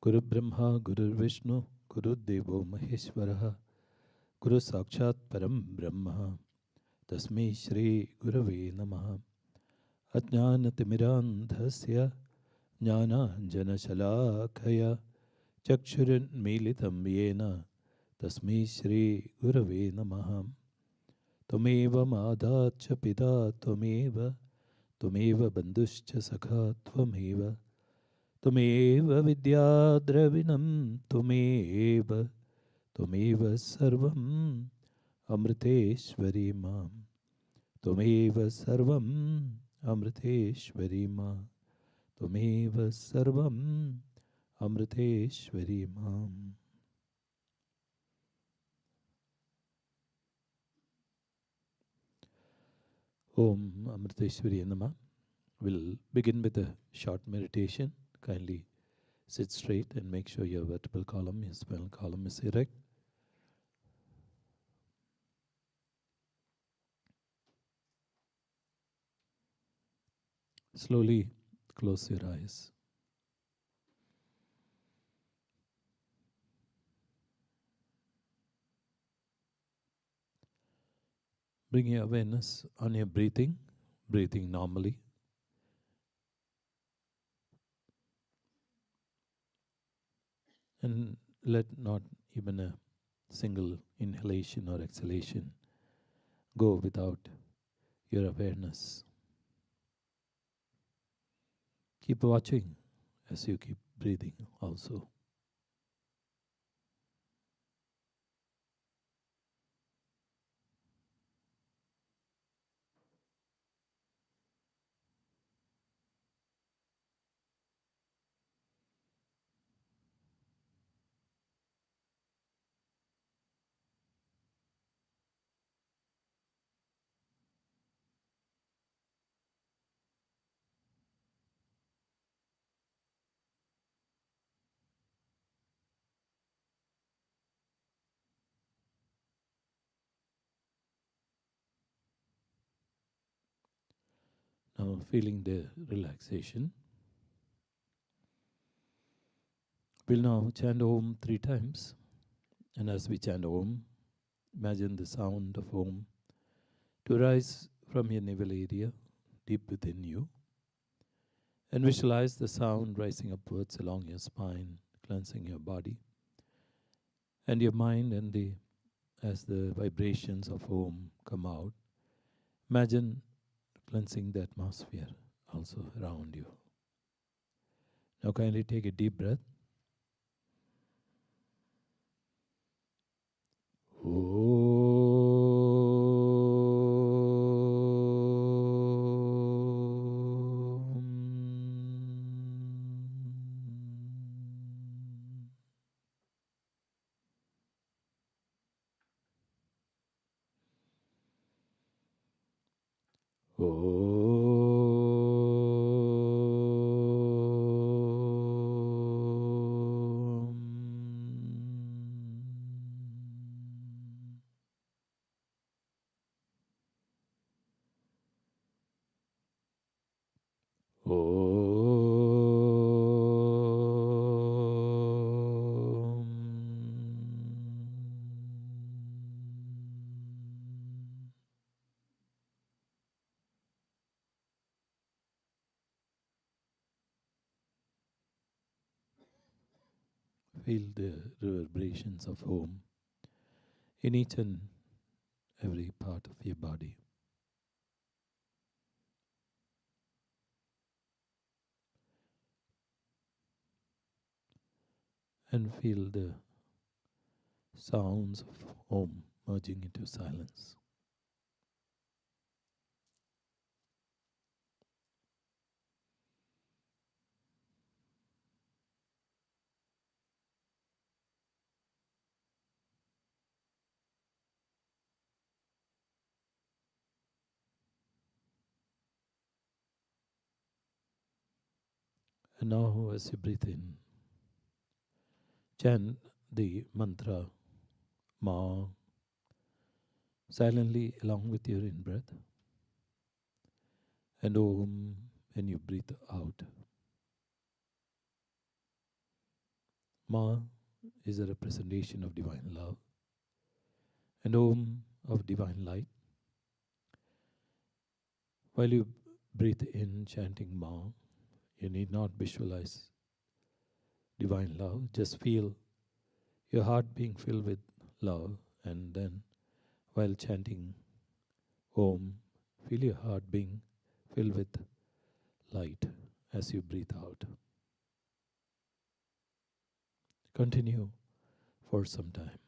Guru Brahma, Guru Vishnu, Guru Devo Maheshwaraha, Guru Sakshat Param Brahma, Tasmai Shri Gurave Namaha. Ajnanatimidandhasya Jnananjanashalakaya Chakshurinmilitam Yena Tasmai Shri Gurave Namaha. Tumeva Madhacha Pita Tumeva Bandhuscha Sakha Tvameva Tumeva Vidyadravinam Tumeva Sarvam Amriteshwari Mam Tumeva Sarvam Amriteshwari Ma Tumeva Sarvam Amriteshwari Mam. Om Amriteshwari Nama. We'll begin with a short meditation. Kindly sit straight and make sure your vertebral column, your spinal column is erect. Slowly close your eyes. Bring your awareness on your breathing normally. And let not even a single inhalation or exhalation go without your awareness. Keep watching as you keep breathing also. Now feeling the relaxation. We'll now chant Om 3 times. And as we chant Om, imagine the sound of Om to rise from your navel area deep within you. And visualize the sound rising upwards along your spine, cleansing your body and your mind. And as the vibrations of Om come out, imagine cleansing the atmosphere also around you. Now kindly take a deep breath. Feel the reverberations of Om in each and every part of your body. And feel the sounds of Om merging into silence. And now as you breathe in, chant the mantra Ma silently along with your in-breath, and Om when you breathe out. Ma is a representation of divine love, and Om of divine light. While you breathe in chanting Ma, you need not visualize divine love, just feel your heart being filled with love, and then while chanting Om, feel your heart being filled with light as you breathe out. Continue for some time.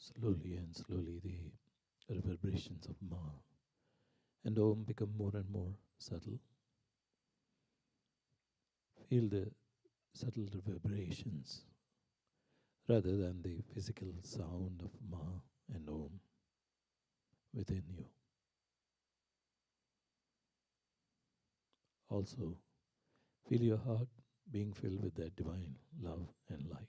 Slowly and slowly the reverberations of Ma and Om become more and more subtle. Feel the subtle reverberations rather than the physical sound of Ma and Om within you. Also, feel your heart being filled with that divine love and light.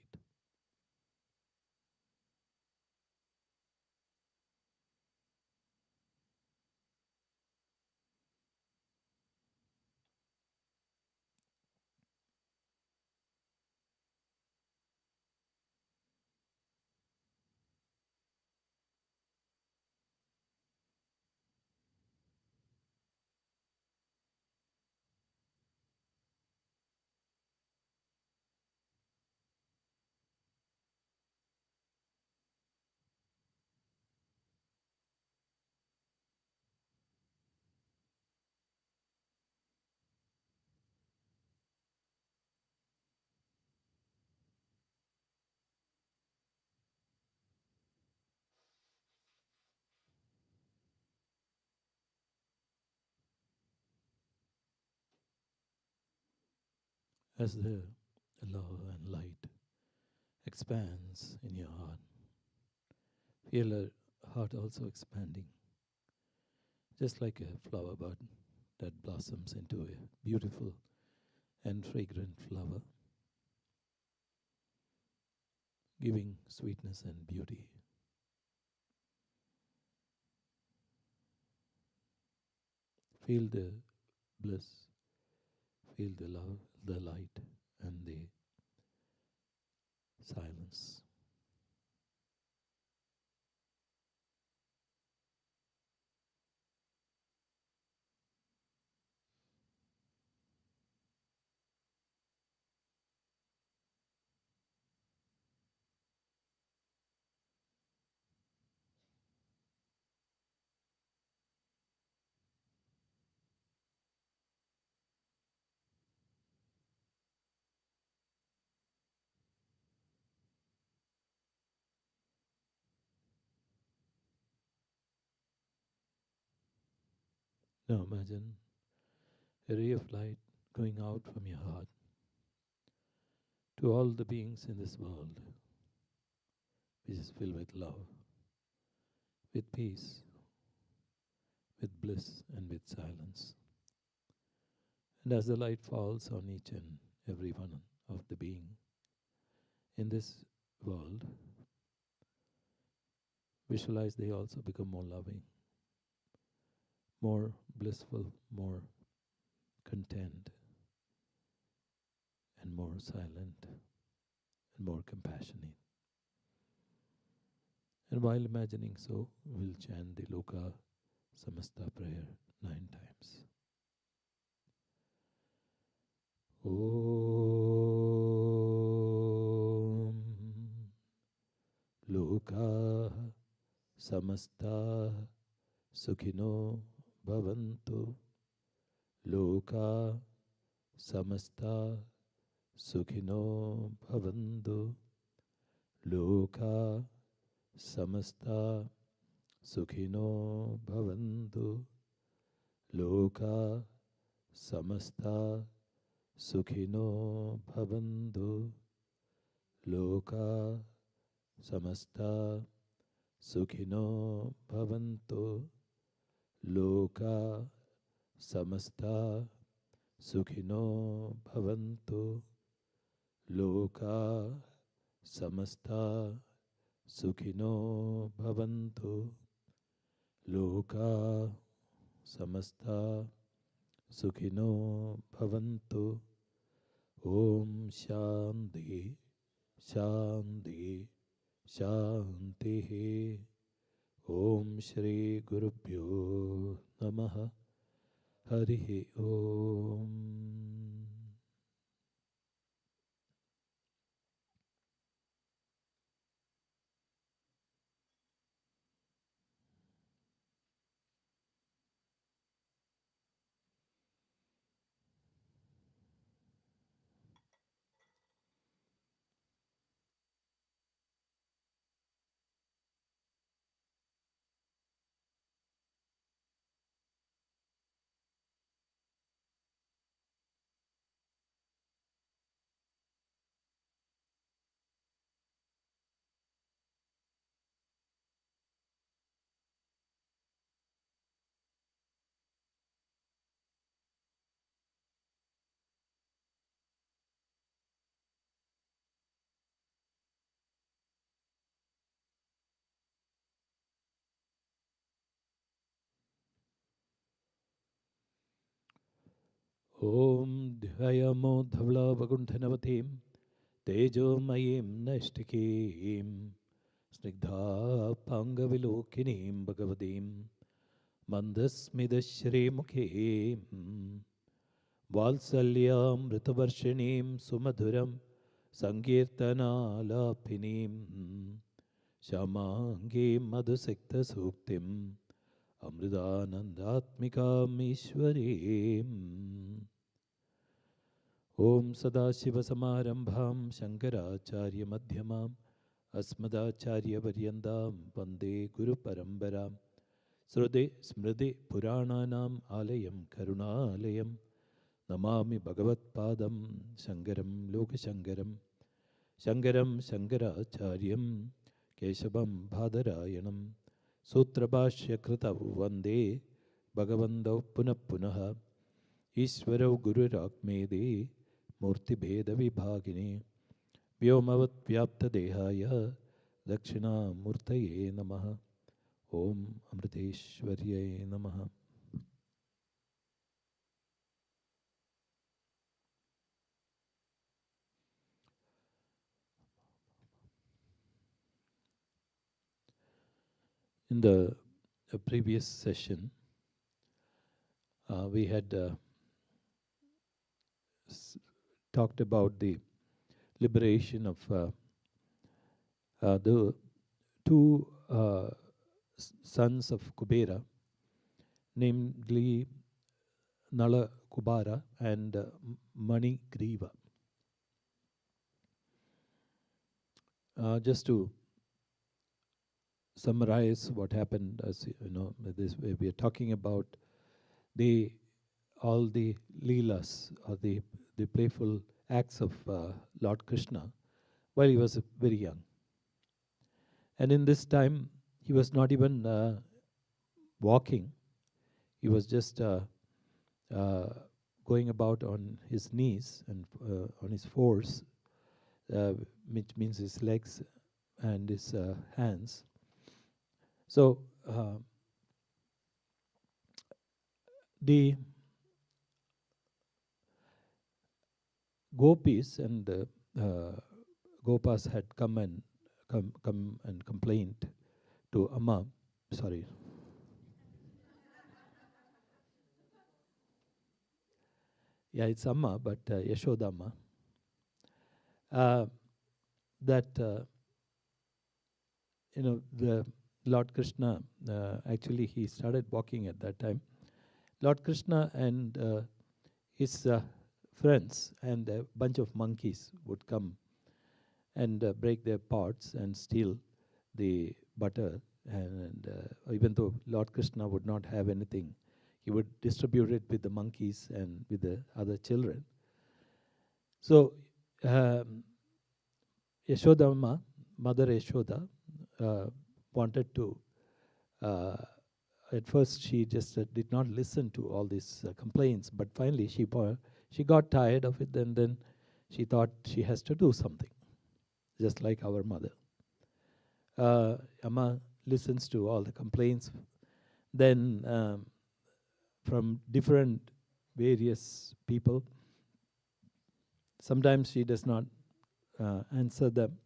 As the love and light expands in your heart, feel your heart also expanding, just like a flower bud that blossoms into a beautiful and fragrant flower, giving sweetness and beauty. Feel the bliss, feel the love, the light, and the silence. Now imagine a ray of light going out from your heart to all the beings in this world, which is filled with love, with peace, with bliss, and with silence. And as the light falls on each and every one of the being in this world, visualize they also become more loving, more blissful, more content, and more silent, and more compassionate. And while imagining so, we'll chant the Loka Samasta prayer 9 times. Om Loka Samasta Sukhino Bhavantu. Loka Samasta Sukhino Bhavantu. Loka Samasta Sukhino Bhavantu. Loka Samasta Sukhino Bhavantu. Loka Samasta Sukhino Bhavantu. Loka Samasta Sukhino Bhavantu. Loka Samasta Sukhino Bhavantu. Loka Samasta Sukhino Bhavantu. Om Shanti Shanti Shanti. Om Shri Gurubhyo Namaha. Harihi Om. Om Dhyayamo Dhavla Vagunthanavatim Tejomayim Nashtikim Snigdha Pangavilokinim Bhagavadim Mandasmidashri Mukhi Valsalyam Ritavarshinim Sumadhuram Sankirtanalapinim Shamangi Madhusikta Suktim Amridanandatmikam Ishwarim Om Sadashivasamarambham Shankaracharya Madhyamam Asmadacharya Varyandam Vande Guru Parambaram Srude Smriti Purananam Alayam Karunalayam Namami Bhagavat Padam Shankaram Lokashankaram Shankaram Shankaracharyam Keshavam Bhadarayanam Sutrabhashya Kritavu Vande Bhagavandau Punah Punaha Ishwarau Guru Rakmede Murti Bheda Vibhagini Vyomavat Vyapta Dehaya Dakshina Murtaye Namaha Om Amriteshwaryaye Namaha. In the previous session, we had talked about the liberation of the two sons of Kubera, namely Nala Kubara and Mani Griva. Just to summarize what happened, as you know, we are talking about all the leelas, or the playful acts of Lord Krishna while he was very young. And in this time, he was not even walking. He was just going about on his knees and on his fours, which means his legs and his hands. So the gopis and gopas had come and complained to Amma. Sorry. Yeah, it's Amma, but Yashoda Amma. That the Lord Krishna, actually he started walking at that time. Lord Krishna and his friends and a bunch of monkeys would come and break their pots and steal the butter. And even though Lord Krishna would not have anything, he would distribute it with the monkeys and with the other children. So Yashoda Amma, Mother Yashoda, wanted to, at first she just did not listen to all these complaints, but finally she got tired of it, and then she thought she has to do something, just like our mother. Amma listens to all the complaints, then from different various people. Sometimes she does not answer them,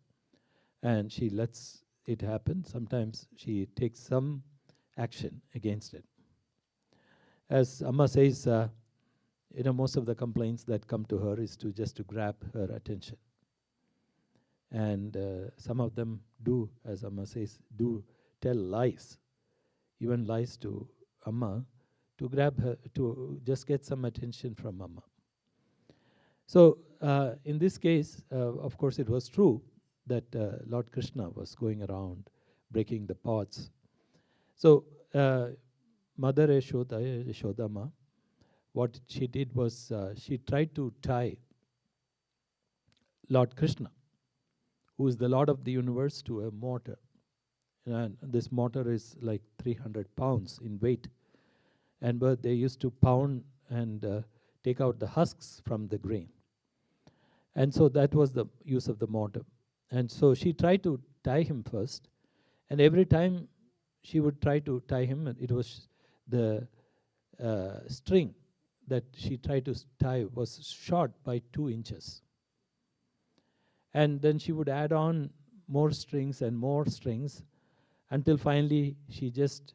and she lets it happen. Sometimes she takes some action against it. As Amma says, most of the complaints that come to her is to grab her attention. And some of them do, as Amma says, do tell lies, even lies to Amma, to grab her, to just get some attention from Amma. So in this case, of course, it was true that Lord Krishna was going around breaking the pots. So Mother Yashodama, what she did was she tried to tie Lord Krishna, who is the Lord of the universe, to a mortar. And this mortar is like 300 pounds in weight. And but they used to pound and take out the husks from the grain. And so that was the use of the mortar. And so she tried to tie him first. And every time she would try to tie him, it was the string that she tried to tie was short by 2 inches. And then she would add on more strings and more strings until finally she just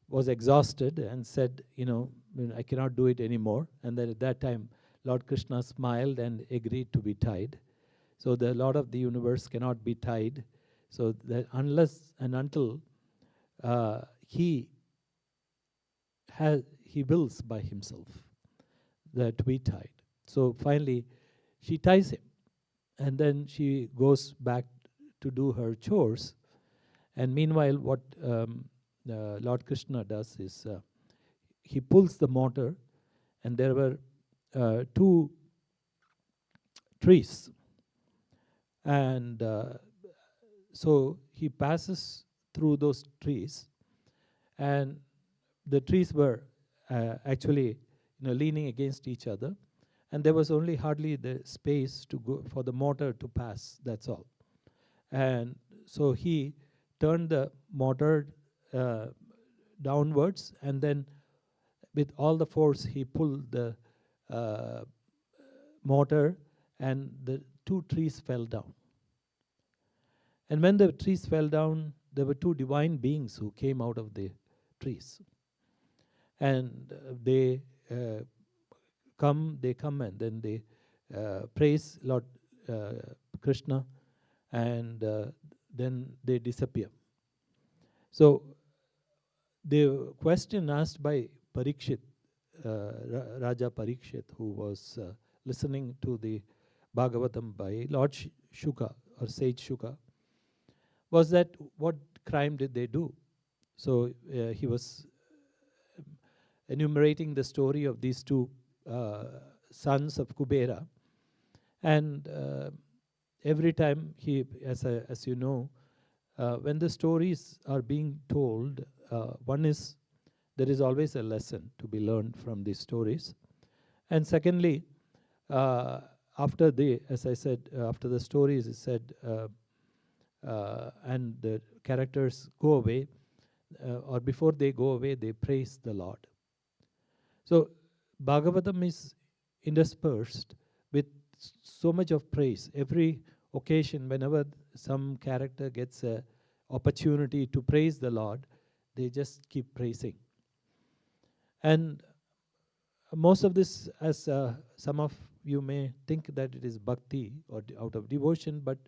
was exhausted and said, I cannot do it anymore. And then at that time, Lord Krishna smiled and agreed to be tied. So the Lord of the universe cannot be tied. So that unless and until he wills by himself that to be tied. So finally, she ties him. And then she goes back to do her chores. And meanwhile, what Lord Krishna does is he pulls the motor, and there were 2 trees. And so he passes through those trees, and the trees were actually leaning against each other, and there was only hardly the space to go for the motor to pass, that's all. And so he turned the motor downwards, and then with all the force he pulled the motor, and the 2 trees fell down. And when the trees fell down, there were 2 divine beings who came out of the trees. And they come and then they praise Lord Krishna, and then they disappear. So the question asked by Parikshit, Raja Parikshit, who was listening to the Bhagavatam by Lord Shuka or Sage Shuka, was that what crime did they do? So he was enumerating the story of these 2 sons of Kubera, and every time as you know, when the stories are being told, one is there is always a lesson to be learned from these stories, and secondly, after the stories is said and the characters go away, or before they go away, they praise the Lord. So Bhagavatam is interspersed with so much of praise. Every occasion, whenever some character gets an opportunity to praise the Lord, they just keep praising. And most of this, as some of you may think that it is bhakti or out of devotion, but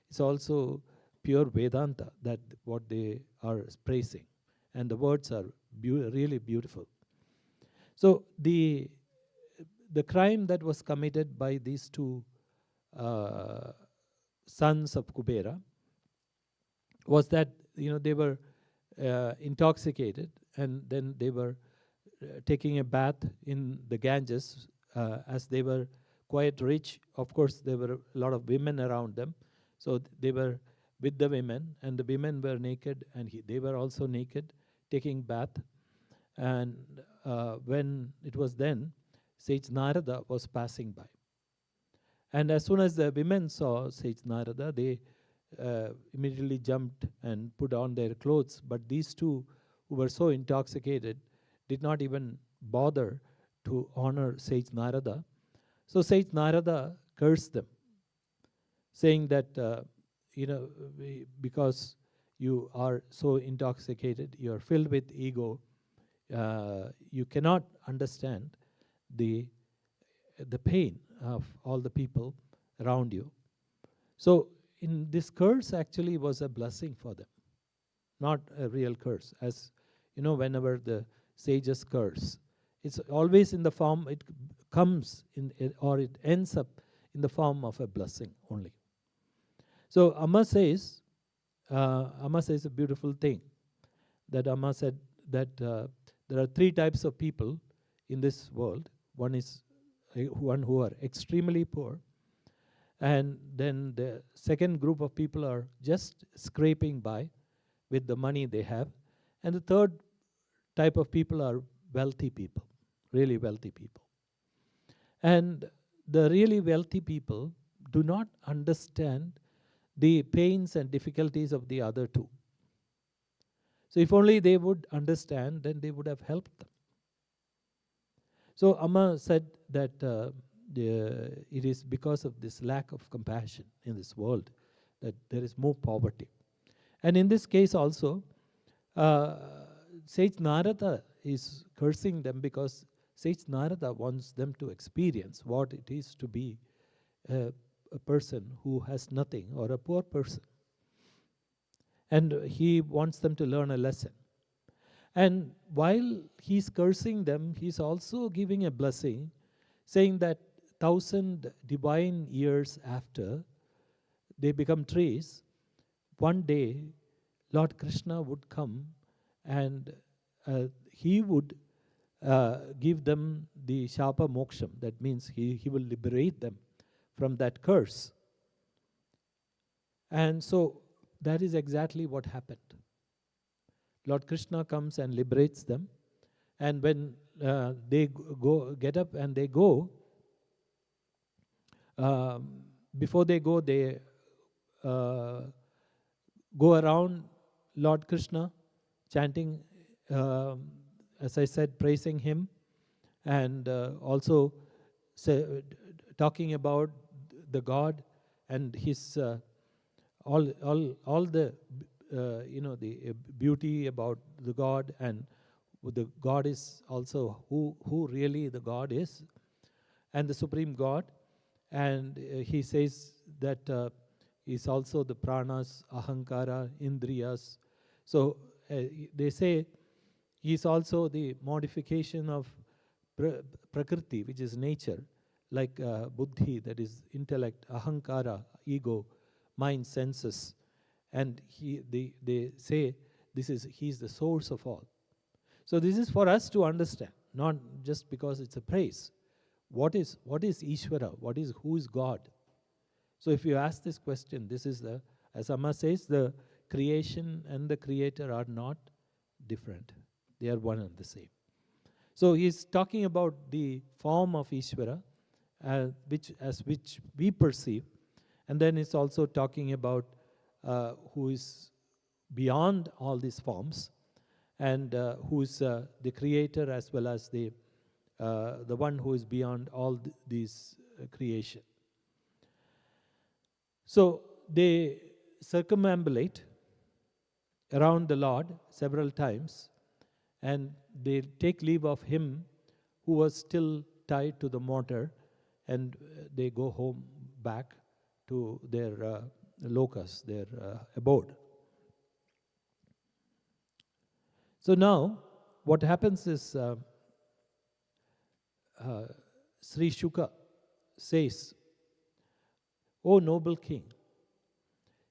it's also pure Vedanta, that what they are praising. And the words are really beautiful. So the crime that was committed by these 2 sons of Kubera was that they were intoxicated, and then they were taking a bath in the Ganges. As they were quite rich, of course there were a lot of women around them, so they were with the women, and the women were naked, and they were also naked, taking bath. And when it was then, Sage Narada was passing by. And as soon as the women saw Sage Narada, they immediately jumped and put on their clothes. But these 2, who were so intoxicated, did not even bother to honor Sage Narada. So Sage Narada cursed them, saying that, because you are so intoxicated, you are filled with ego, you cannot understand the pain of all the people around you. So in this curse actually was a blessing for them, not a real curse. As whenever the sages curse, it's always in the form, it comes in it, or it ends up in the form of a blessing only. So Amma says a beautiful thing, that Amma said that there are 3 types of people in this world. One is one who are extremely poor, and then the second group of people are just scraping by with the money they have, and the third type of people are wealthy people, really wealthy people. And the really wealthy people do not understand the pains and difficulties of the other 2. So if only they would understand, then they would have helped them. So Amma said that it is because of this lack of compassion in this world that there is more poverty. And in this case also, uh, Sage Narada is cursing them because Sage Narada wants them to experience what it is to be a person who has nothing, or a poor person. And he wants them to learn a lesson. And while he's cursing them, he's also giving a blessing, saying that 1,000 divine years after they become trees, one day Lord Krishna would come and he would give them the Shapa Moksham. That means he will liberate them from that curse. And so that is exactly what happened. Lord Krishna comes and liberates them. And when they get up and they go, before they go, they go around Lord Krishna, chanting, as I said, praising him, and also talking about the God and his all the the beauty about the God, and the God is also who really the God is, and the Supreme God. And he says that is also the pranas, ahankara, indriyas. So they say he's also the modification of prakriti, which is nature, like buddhi, that is intellect, ahankara, ego, mind, senses. And they say he's the source of all. So this is for us to understand, not just because it's a praise. What is Ishvara? Who is God? So if you ask this question, this is as Amma says, the creation and the creator are not different. They are one and the same. So he's talking about the form of Ishvara, which we perceive, and then it's also talking about who is beyond all these forms, and who is the creator as well as the one who is beyond all these creation. So they circumambulate around the Lord several times, and they take leave of him who was still tied to the mortar, and they go home back to their locus, their abode. So now what happens is Sri Shuka says, "O noble king,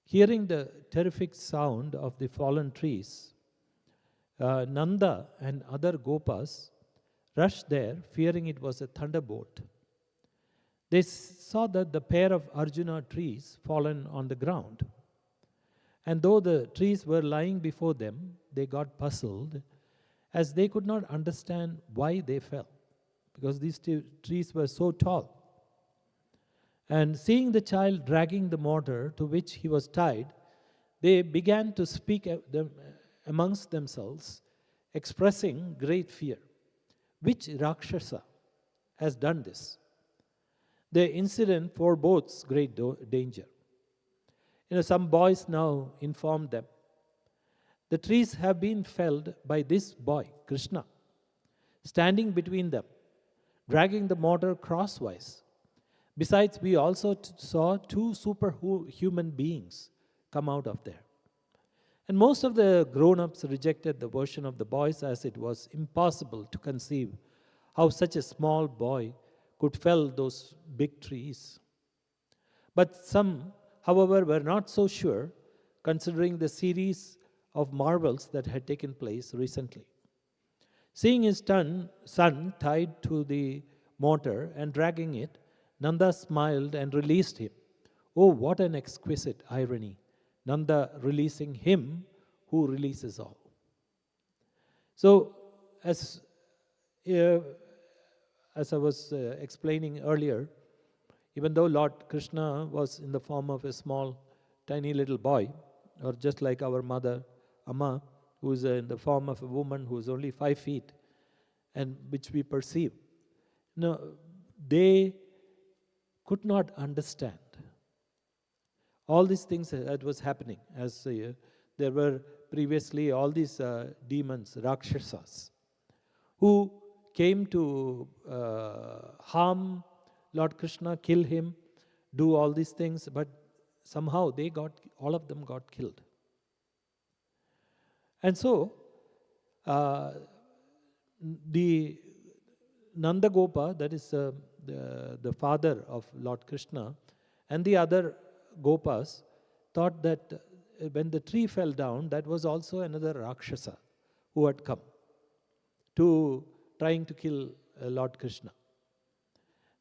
hearing the terrific sound of the fallen trees, Nanda and other Gopas rushed there, fearing it was a thunderbolt. They saw that the pair of Arjuna trees fallen on the ground. And though the trees were lying before them, they got puzzled, as they could not understand why they fell, because these trees were so tall. And seeing the child dragging the mortar to which he was tied, they began to speak amongst themselves, expressing great fear. Which Rakshasa has done this? The incident forebodes great danger. Some boys now informed them, the trees have been felled by this boy, Krishna, standing between them, dragging the mortar crosswise. Besides, we also saw two superhuman beings come out of there. And most of the grown-ups rejected the version of the boys, as it was impossible to conceive how such a small boy could fell those big trees. But some, however, were not so sure, considering the series of marvels that had taken place recently. Seeing his son tied to the mortar and dragging it, Nanda smiled and released him. Oh, what an exquisite irony! Nanda releasing him who releases all. So, as I was explaining earlier, even though Lord Krishna was in the form of a small, tiny little boy, or just like our mother, Amma, who is in the form of a woman who is only 5 feet, and which we perceive. they could not understand all these things that was happening. As there were previously all these demons, Rakshasas, who came to harm Lord Krishna, kill him, do all these things, but somehow all of them got killed. And so, the Nandagopa, that is the father of Lord Krishna, and the other Gopas thought that when the tree fell down, that was also another Rakshasa who had come to trying to kill Lord Krishna.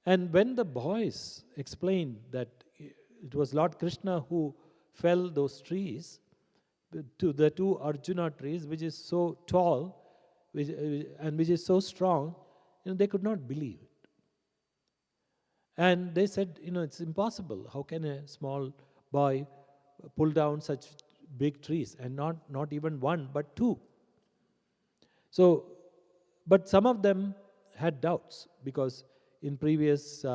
And when the boys explained that it was Lord Krishna who fell those trees, to the two Arjuna trees, which is so tall and which is so strong, they could not believe it. And they said, it's impossible. How can a small boy pull down such big trees? And not even one, but two. So, but some of them had doubts, because in previous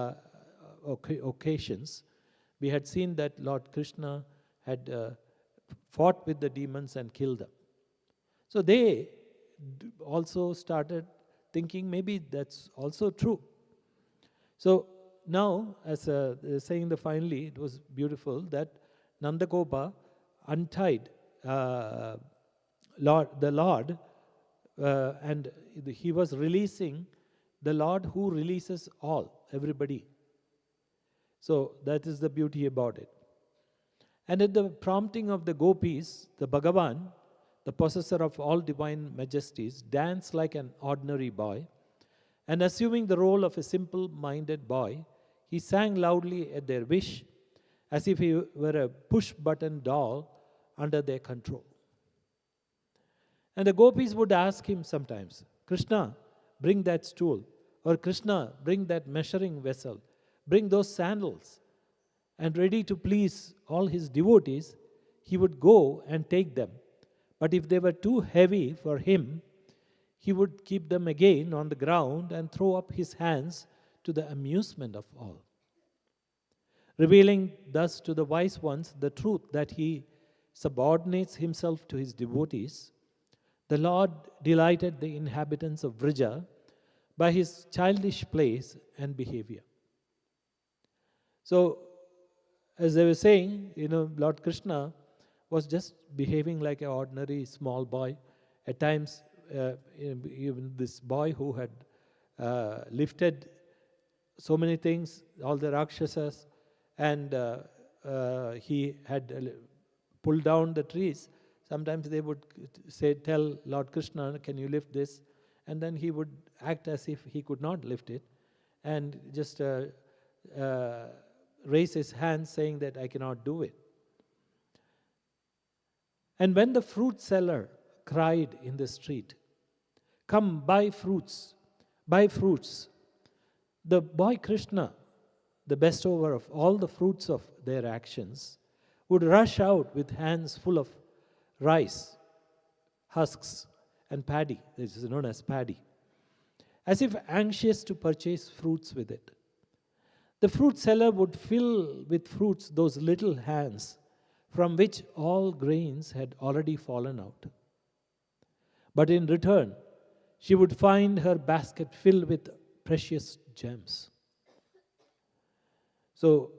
occasions, we had seen that Lord Krishna had fought with the demons and killed them. So they also started thinking maybe that's also true. So now, as saying finally, it was beautiful that Nandagopa untied the Lord, and he was releasing the Lord who releases everybody. So that is the beauty about it. And at the prompting of the gopis, the Bhagavan, the possessor of all divine majesties, danced like an ordinary boy, and assuming the role of a simple-minded boy, he sang loudly at their wish, as if he were a push-button doll under their control. And the gopis would ask him sometimes, Krishna, bring that stool, or Krishna, bring that measuring vessel, bring those sandals. And ready to please all his devotees, he would go and take them. But if they were too heavy for him, he would keep them again on the ground and throw up his hands to the amusement of all. Revealing thus to the wise ones the truth that he subordinates himself to his devotees, the Lord delighted the inhabitants of Vrija by his childish plays and behavior. So, as they were saying, Lord Krishna was just behaving like an ordinary small boy. At times, even this boy who had lifted so many things, all the Rakshasas, and he had pulled down the trees. Sometimes they would tell Lord Krishna, can you lift this? And then he would act as if he could not lift it, and just raise his hand saying that I cannot do it. And when the fruit seller cried in the street, come buy fruits, the boy Krishna, the bestower of all the fruits of their actions, would rush out with hands full of rice, husks, and paddy. This is known as paddy, as if anxious to purchase fruits with it. The fruit seller would fill with fruits those little hands from which all grains had already fallen out. But in return, she would find her basket filled with precious gems. So,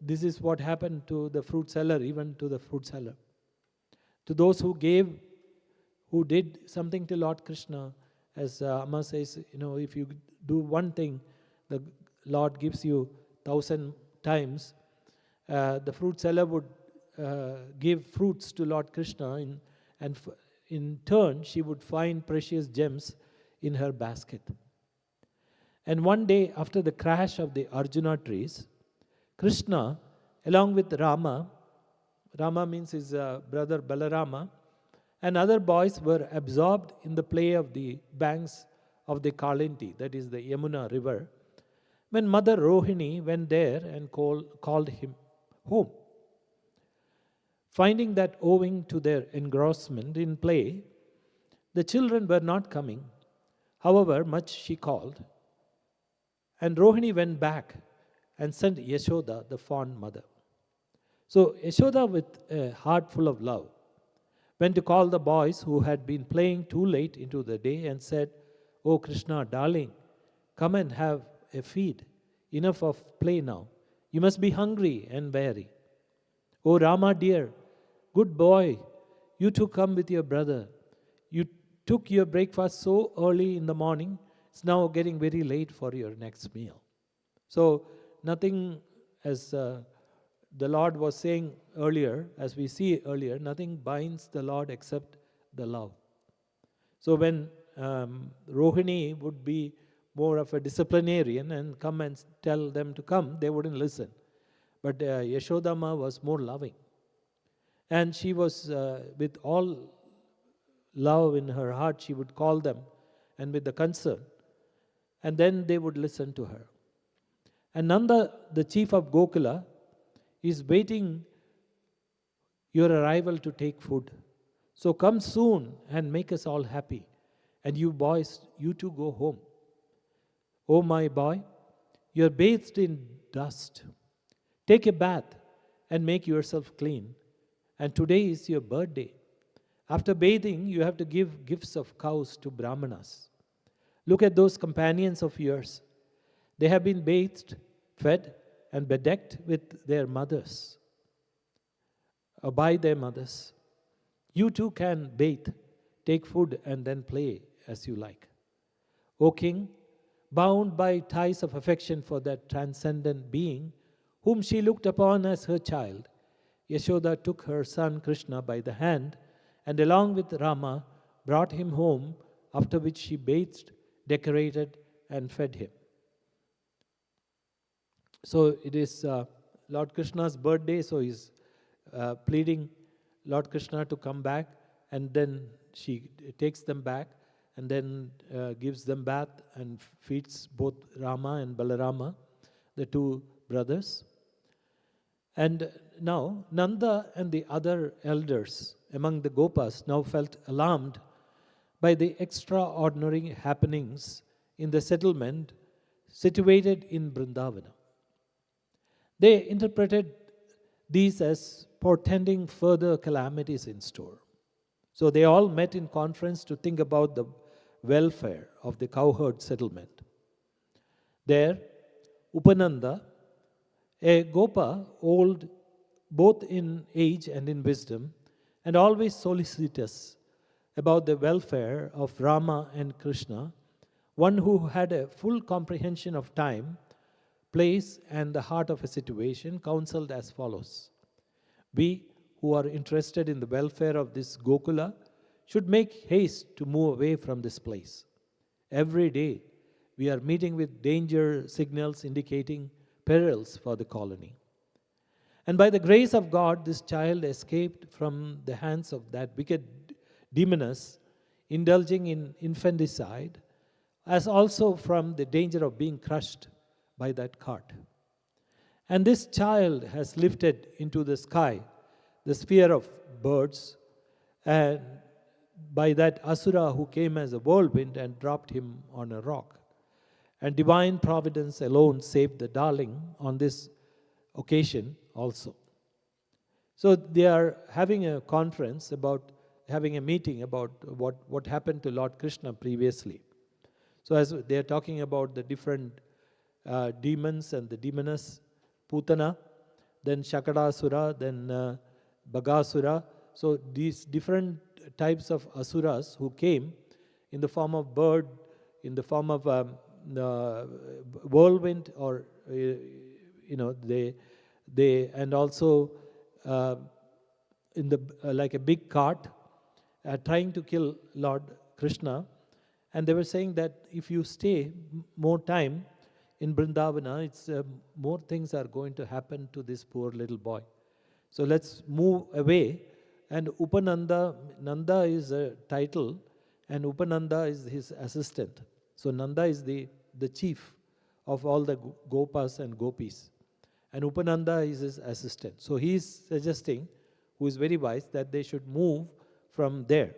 this is what happened to the fruit seller, even to the fruit seller. To those who did something to Lord Krishna, as Amma says, if you do one thing, the Lord gives you 1,000 times. The fruit seller would give fruits to Lord Krishna, and in turn, she would find precious gems in her basket. And one day, after the crash of the Arjuna trees, Krishna, along with Rama means his brother Balarama, and other boys were absorbed in the play of the banks of the Kalinti, that is the Yamuna river, when Mother Rohini went there and called him home. Finding that owing to their engrossment in play, the children were not coming, however much she called, And Rohini went back and sent Yashoda, the fond mother. So Yashoda, with a heart full of love, went to call the boys who had been playing too late into the day and said, "Oh Krishna, darling, come and have a feed. Enough of play now. You must be hungry and weary. Oh Rama dear, good boy, you too come with your brother. You took your breakfast so early in the morning, it's now getting very late for your next meal." So nothing, as the Lord was saying earlier, as we see earlier, nothing binds the Lord except the love. So when Rohini would be more of a disciplinarian and come and tell them to come, they wouldn't listen. But Yashodama was more loving. And she was, with all love in her heart, she would call them, and with the concern. And then they would listen to her. And Nanda, the chief of Gokula, is waiting your arrival to take food. So come soon and make us all happy. And you boys, you too go home. Oh my boy, you're bathed in dust. Take a bath and make yourself clean. And today is your birthday. After bathing, you have to give gifts of cows to Brahmanas. Look at those companions of yours. They have been bathed, fed, and bedecked with their mothers, or by their mothers. You too can bathe, take food, and then play as you like. O king, bound by ties of affection for that transcendent being, whom she looked upon as her child, Yashoda took her son Krishna by the hand and along with Rama brought him home, after which she bathed, decorated, and fed him. So it is Lord Krishna's birthday, so he's pleading Lord Krishna to come back, and then she takes them back and then gives them bath and feeds both Rama and Balarama, the two brothers. And now Nanda and the other elders among the Gopas now felt alarmed by the extraordinary happenings in the settlement situated in Vrindavana. They interpreted these as portending further calamities in store. So they all met in conference to think about the welfare of the cowherd settlement. There, Upananda, a Gopa, old both in age and in wisdom, and always solicitous about the welfare of Rama and Krishna, one who had a full comprehension of time, place, and the heart of a situation, counseled as follows: we who are interested in the welfare of this Gokula should make haste to move away from this place. Every day we are meeting with danger signals indicating perils for the colony. And by the grace of God, this child escaped from the hands of that wicked demoness indulging in infanticide, as also from the danger of being crushed by that cart. And this child has lifted into the sky the sphere of birds, and by that Asura who came as a whirlwind and dropped him on a rock. And divine providence alone saved the darling on this occasion also. So they are having a conference about, having a meeting about what happened to Lord Krishna previously. So as they are talking about the different demons and the demoness, Putana, then Shakadasura, then Bagasura. So these different types of asuras who came in the form of bird, in the form of whirlwind, or they and also in the like a big cart, trying to kill Lord Krishna. And they were saying that if you stay more time in Vrindavana, it's more things are going to happen to this poor little boy. So let's move away. And Upananda, Nanda is a title, and Upananda is his assistant. So Nanda is the chief of all the Gopas and Gopis, and Upananda is his assistant. So he is suggesting, who is very wise, that they should move from there.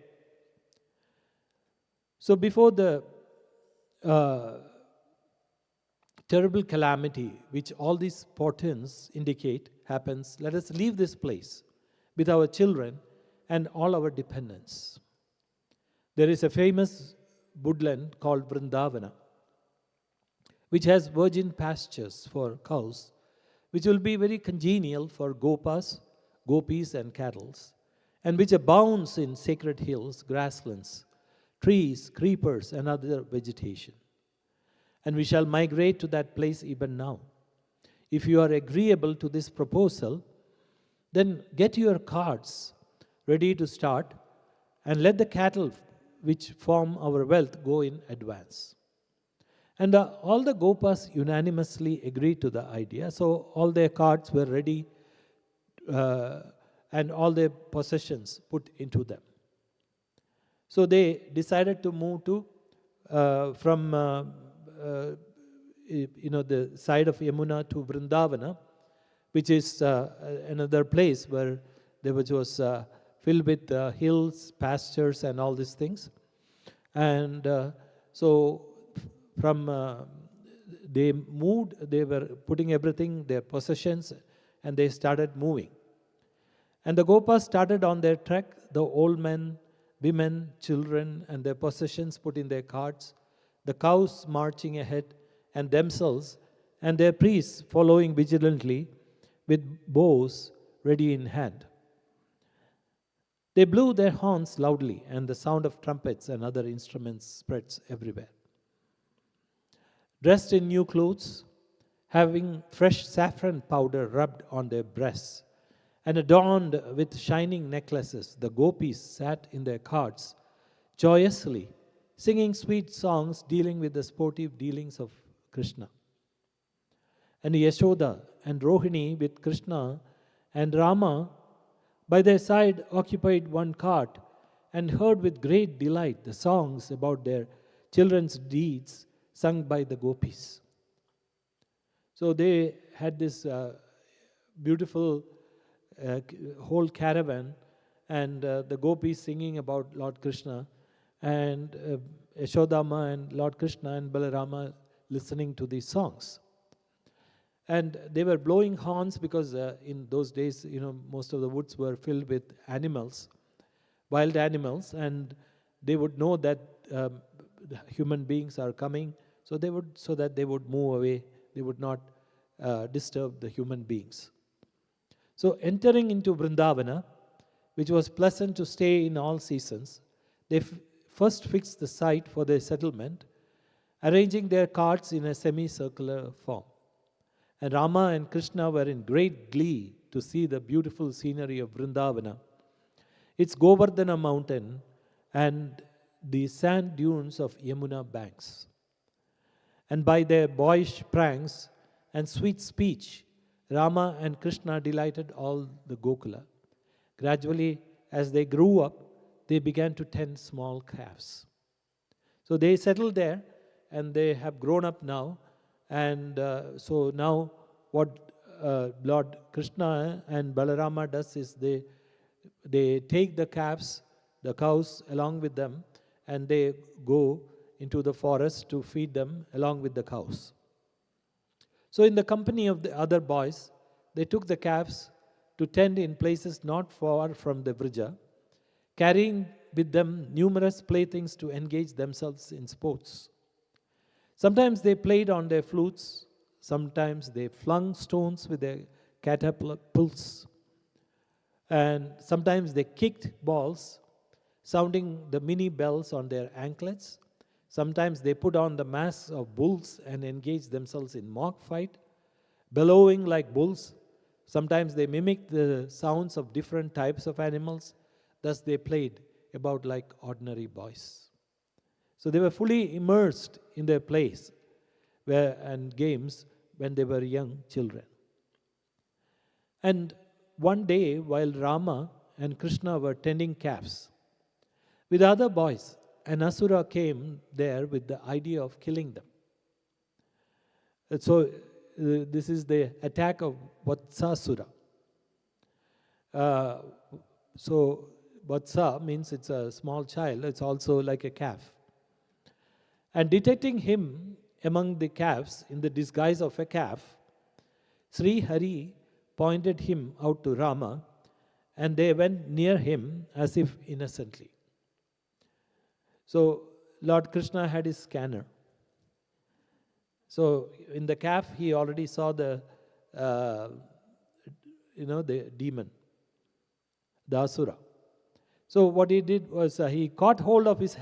So before the terrible calamity which all these portents indicate happens, let us leave this place with our children and all our dependents. There is a famous woodland called Vrindavana, which has virgin pastures for cows, which will be very congenial for gopis and cattle, and which abounds in sacred hills, grasslands, trees, creepers, and other vegetation. And we shall migrate to that place even now. If you are agreeable to this proposal, then get your carts ready to start and let the cattle which form our wealth go in advance. And all the gopas unanimously agreed to the idea. So all their carts were ready and all their possessions put into them. So they decided to move to from the side of Yamuna to Vrindavana, which is another place where there was filled with hills, pastures, and all these things. And so from they moved, they were putting everything, their possessions, and they started moving. And the Gopas started on their trek, the old men, women, children, and their possessions put in their carts, the cows marching ahead, and themselves, and their priests following vigilantly with bows ready in hand. They blew their horns loudly, and the sound of trumpets and other instruments spreads everywhere. Dressed in new clothes, having fresh saffron powder rubbed on their breasts, and adorned with shining necklaces, the gopis sat in their carts, joyously singing sweet songs dealing with the sportive dealings of Krishna. And Yashoda and Rohini with Krishna and Rama by their side occupied one cart and heard with great delight the songs about their children's deeds sung by the gopis. So they had this beautiful whole caravan, and the gopis singing about Lord Krishna, and Yashodama and Lord Krishna and Balarama listening to these songs. And they were blowing horns because in those days, most of the woods were filled with animals, wild animals, and they would know that human beings are coming, so that they would move away. They would not disturb the human beings. So entering into Vrindavana, which was pleasant to stay in all seasons, they first fixed the site for their settlement, arranging their carts in a semicircular form. And Rama and Krishna were in great glee to see the beautiful scenery of Vrindavana, its Govardhana mountain, and the sand dunes of Yamuna banks. And by their boyish pranks and sweet speech, Rama and Krishna delighted all the Gokula. Gradually, as they grew up, they began to tend small calves. So they settled there, and they have grown up now. And so now what Lord Krishna and Balarama does is they take the calves, the cows along with them, and they go into the forest to feed them along with the cows. So in the company of the other boys, they took the calves to tend in places not far from the Vrija, carrying with them numerous playthings to engage themselves in sports. Sometimes they played on their flutes, sometimes they flung stones with their catapults, and sometimes they kicked balls, sounding the mini bells on their anklets. Sometimes they put on the masks of bulls and engaged themselves in mock fight, bellowing like bulls. Sometimes they mimicked the sounds of different types of animals. Thus they played about like ordinary boys. So they were fully immersed in their plays and games when they were young children. And one day, while Rama and Krishna were tending calves, with other boys, an asura came there with the idea of killing them. So this is the attack of Vatsasura. So Vatsa means it's a small child. It's also like a calf. And detecting him among the calves in the disguise of a calf, Sri Hari pointed him out to Rama, and they went near him as if innocently. So Lord Krishna had his scanner. So in the calf, he already saw the demon, the Asura. So what he did was he caught hold of his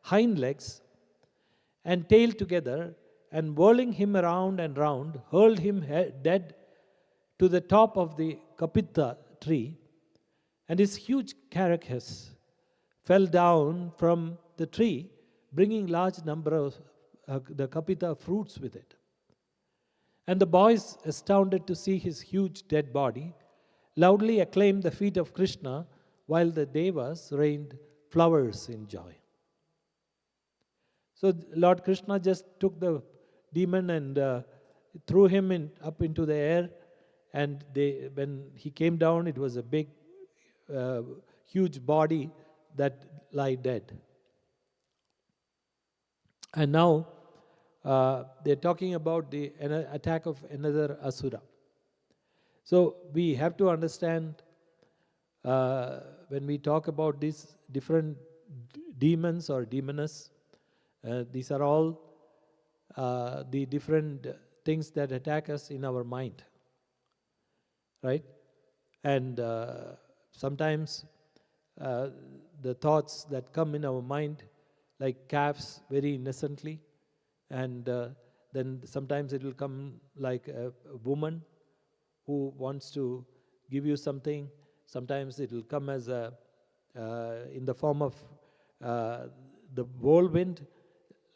hind legs and tail together, and whirling him around and round, hurled him dead to the top of the kapita tree, and his huge carcass fell down from the tree, bringing large number of the kapita fruits with it. And the boys, astounded to see his huge dead body, loudly acclaimed the feet of Krishna, while the devas rained flowers in joy. So Lord Krishna just took the demon and threw him up into the air, and when he came down, it was a big, huge body that lay dead. And now they're talking about the attack of another Asura. So we have to understand when we talk about these different demons or demoness, these are all the different things that attack us in our mind, right? And sometimes the thoughts that come in our mind, like calves, very innocently, and then sometimes it will come like a woman who wants to give you something. Sometimes it will come as in the form of the whirlwind,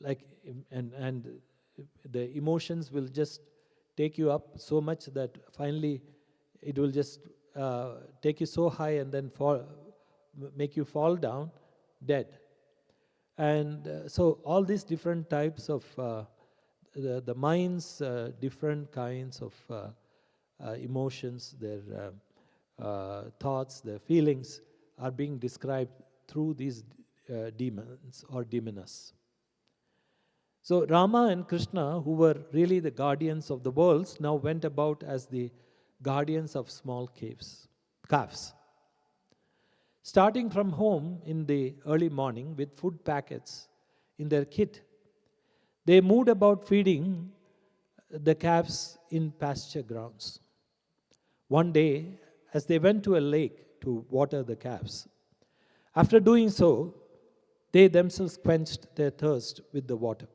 like, and the emotions will just take you up so much that finally it will just take you so high and then make you fall down dead. And so all these different types of the mind's different kinds of emotions, their thoughts, their feelings are being described through these demons or demoness. So Rama and Krishna, who were really the guardians of the worlds, now went about as the guardians of small calves. Starting from home in the early morning with food packets in their kit, they moved about feeding the calves in pasture grounds. One day, as they went to a lake to water the calves, after doing so, they themselves quenched their thirst with the water.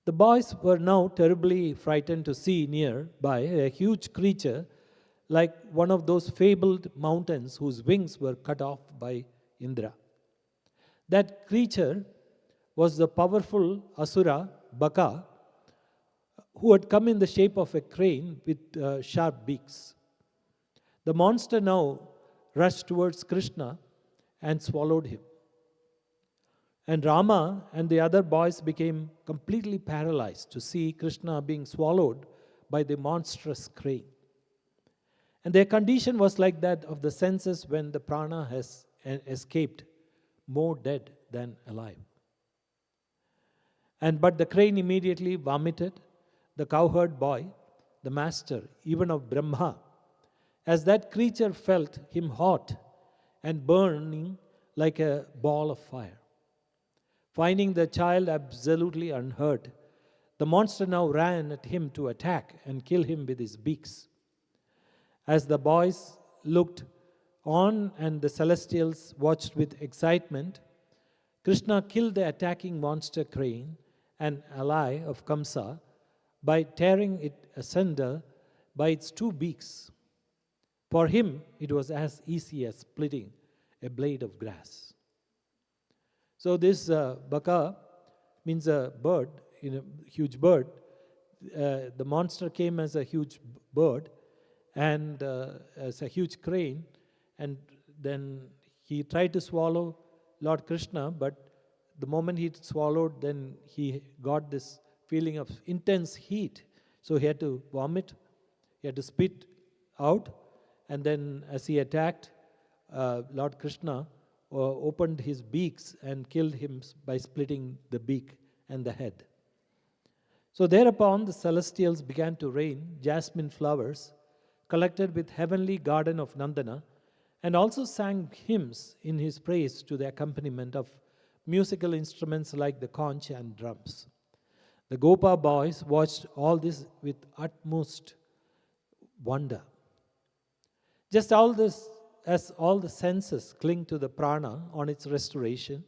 The boys were now terribly frightened to see nearby a huge creature like one of those fabled mountains whose wings were cut off by Indra. That creature was the powerful Asura, Baka, who had come in the shape of a crane with sharp beaks. The monster now rushed towards Krishna and swallowed him. And Rama and the other boys became completely paralyzed to see Krishna being swallowed by the monstrous crane. And their condition was like that of the senses when the prana has escaped, more dead than alive. But the crane immediately vomited the cowherd boy, the master, even of Brahma, as that creature felt him hot and burning like a ball of fire. Finding the child absolutely unhurt, the monster now ran at him to attack and kill him with his beaks. As the boys looked on and the celestials watched with excitement, Krishna killed the attacking monster crane, an ally of Kamsa, by tearing it asunder by its two beaks. For him, it was as easy as splitting a blade of grass. So this Baka means a bird, huge bird. The monster came as a huge bird and as a huge crane, and then he tried to swallow Lord Krishna, but the moment he swallowed, then he got this feeling of intense heat. So he had to vomit, he had to spit out, and then as he attacked, Lord Krishna opened his beaks and killed him by splitting the beak and the head. So thereupon the celestials began to rain jasmine flowers collected with heavenly garden of Nandana, and also sang hymns in his praise to the accompaniment of musical instruments like the conch and drums. The Gopa boys watched all this with utmost wonder. Just all this, as all the senses cling to the prana on its restoration,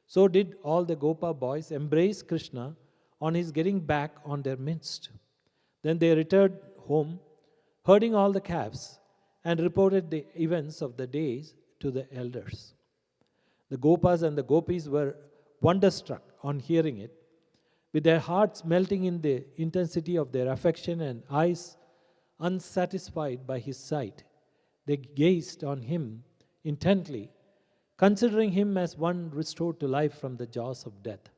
so did all the Gopa boys embrace Krishna on his getting back on their midst. Then they returned home, herding all the calves, and reported the events of the days to the elders. The Gopas and the Gopis were wonderstruck on hearing it, with their hearts melting in the intensity of their affection and eyes unsatisfied by his sight. They gazed on him intently, considering him as one restored to life from the jaws of death.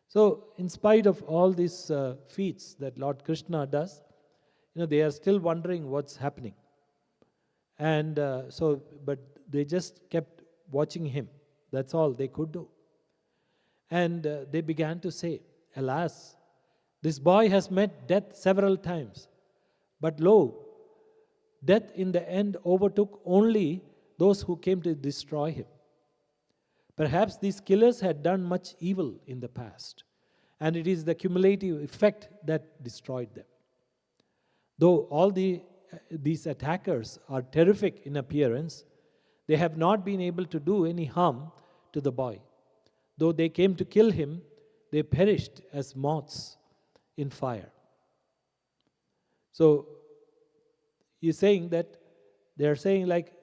So, in spite of all these feats that Lord Krishna does, they are still wondering what's happening. And but they just kept watching him. That's all they could do. And they began to say, "Alas, this boy has met death several times. But lo, death in the end overtook only those who came to destroy him. Perhaps these killers had done much evil in the past, and it is the cumulative effect that destroyed them. Though all these attackers are terrific in appearance, they have not been able to do any harm to the boy. Though they came to kill him, they perished as moths in fire." So he's saying that they are saying like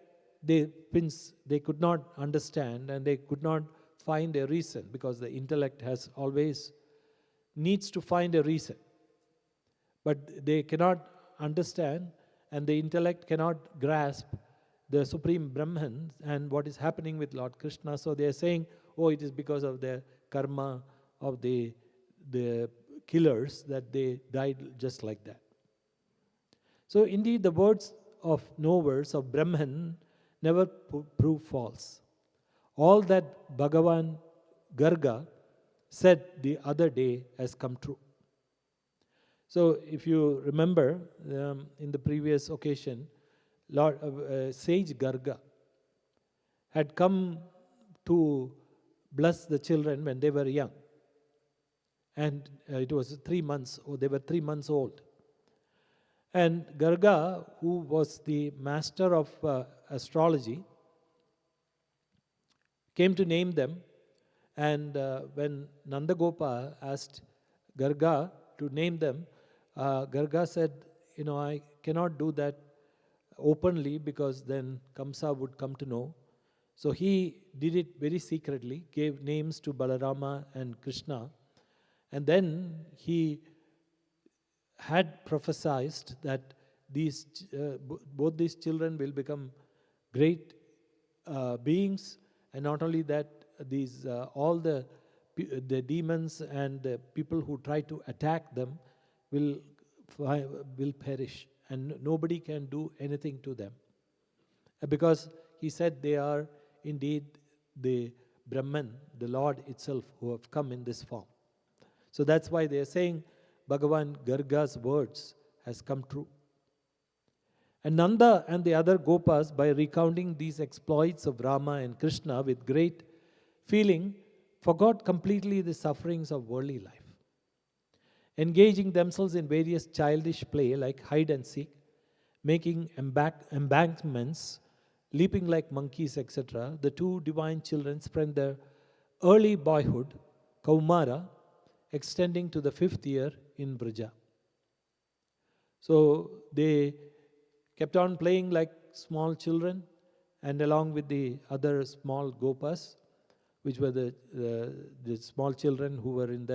they could not understand and they could not find a reason, because the intellect has always needs to find a reason. But they cannot understand, and the intellect cannot grasp the Supreme Brahman and what is happening with Lord Krishna. So they are saying, oh, it is because of the karma of the killers that they died just like that. So indeed, the words of knowers of Brahman never prove false. All that Bhagavan Garga said the other day has come true. So if you remember, in the previous occasion, Lord Sage Garga had come to bless the children when they were young. And it was 3 months, or they were 3 months old. And Garga, who was the master of astrology, came to name them. And when Nandagopa asked Garga to name them, Garga said, I cannot do that openly, because then Kamsa would come to know. So he did it very secretly, gave names to Balarama and Krishna. And then he had prophesied that both these children will become great beings, and not only that, these all the demons and the people who try to attack them will perish, and nobody can do anything to them, because he said they are indeed the Brahman, the Lord itself, who have come in this form. So that's why they are saying Bhagavan Garga's words has come true. And Nanda and the other Gopas, by recounting these exploits of Rama and Krishna with great feeling, forgot completely the sufferings of worldly life. Engaging themselves in various childish play like hide and seek, making embankments, leaping like monkeys, etc., the two divine children spent their early boyhood, Kaumara, extending to the 5th year in Braja. So they kept on playing like small children, and along with the other small Gopas, which were the small children who were in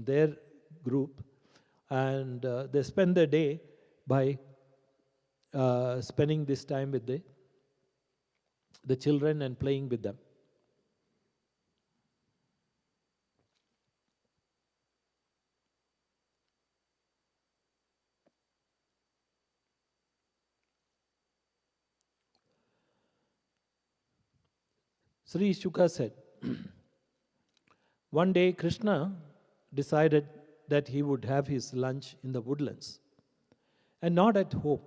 their group, and they spent their day by spending this time with the children and playing with them. Sri Shuka said, one day Krishna decided that he would have his lunch in the woodlands and not at home.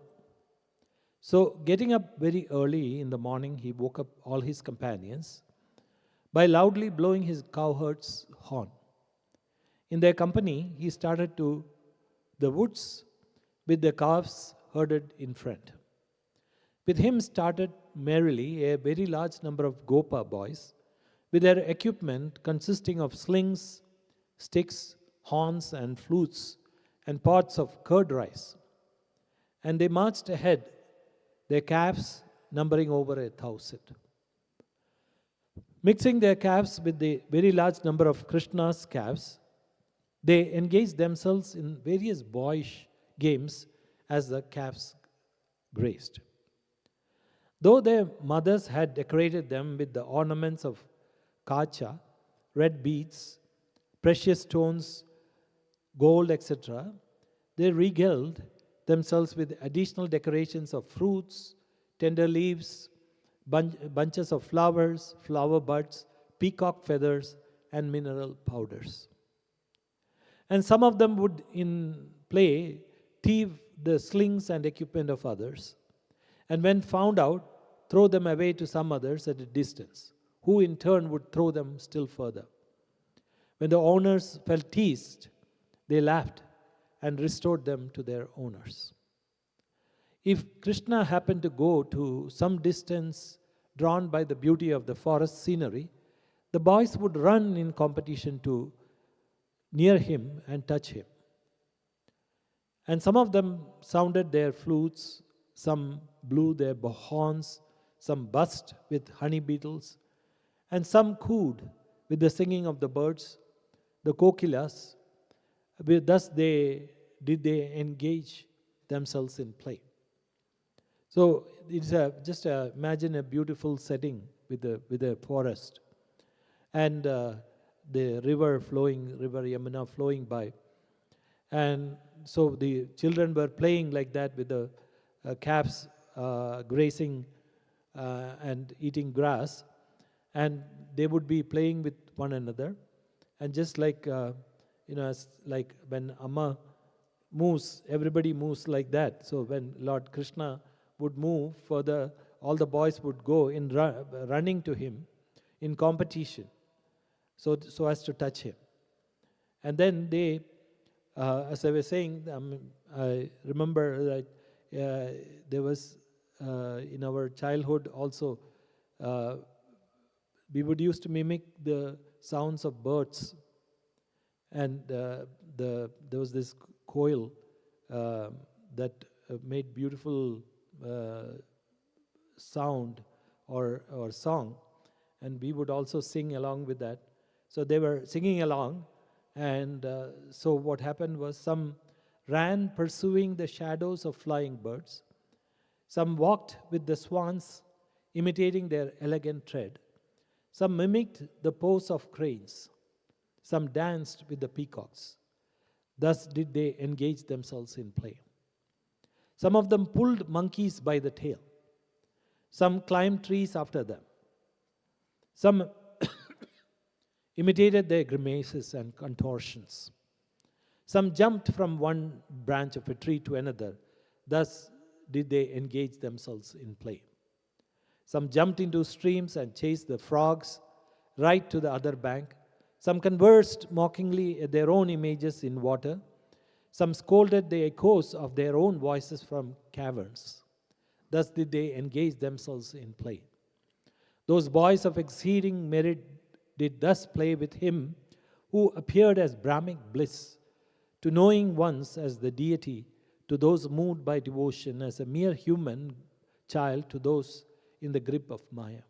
So, getting up very early in the morning, he woke up all his companions by loudly blowing his cowherd's horn. In their company, he started to the woods with the calves herded in front. With him started merrily a very large number of Gopa boys, with their equipment consisting of slings, sticks, horns, and flutes, and pots of curd rice. And they marched ahead, their calves numbering over 1,000. Mixing their calves with the very large number of Krishna's calves, they engaged themselves in various boyish games as the calves grazed. Though their mothers had decorated them with the ornaments of kacha, red beads, precious stones, gold, etc., they regaled themselves with additional decorations of fruits, tender leaves, bunches of flowers, flower buds, peacock feathers, and mineral powders. And some of them would, in play, thieve the slings and equipment of others, and when found out, throw them away to some others at a distance, who in turn would throw them still further. When the owners felt teased, they laughed and restored them to their owners. If Krishna happened to go to some distance drawn by the beauty of the forest scenery, the boys would run in competition to near him and touch him. And some of them sounded their flutes, some blew their horns, some buzzed with honey beetles, and some cooed with the singing of the birds, the kokilas. Thus they engage themselves in play. So it's just imagine a beautiful setting with a forest and the river Yamuna flowing by. And so the children were playing like that with the calves grazing and eating grass, and they would be playing with one another. And just like like when Amma moves, everybody moves like that. So when Lord Krishna would move further, all the boys would go in running to him in competition, so as to touch him. And then they, as I was saying, I remember that there was in our childhood also, we would used to mimic the sounds of birds, and there was this koil that made beautiful sound or song, and we would also sing along with that. So they were singing along, and so what happened was some ran pursuing the shadows of flying birds, some walked with the swans imitating their elegant tread, some mimicked the pose of cranes, some danced with the peacocks. Thus did they engage themselves in play. Some of them pulled monkeys by the tail. Some climbed trees after them. Some imitated their grimaces and contortions. Some jumped from one branch of a tree to another. Thus did they engage themselves in play. Some jumped into streams and chased the frogs right to the other bank. Some conversed mockingly at their own images in water. Some scolded the echoes of their own voices from caverns. Thus did they engage themselves in play. Those boys of exceeding merit did thus play with him who appeared as Brahmic bliss, to knowing ones as the deity, to those moved by devotion as a mere human child, to those in the grip of Maya.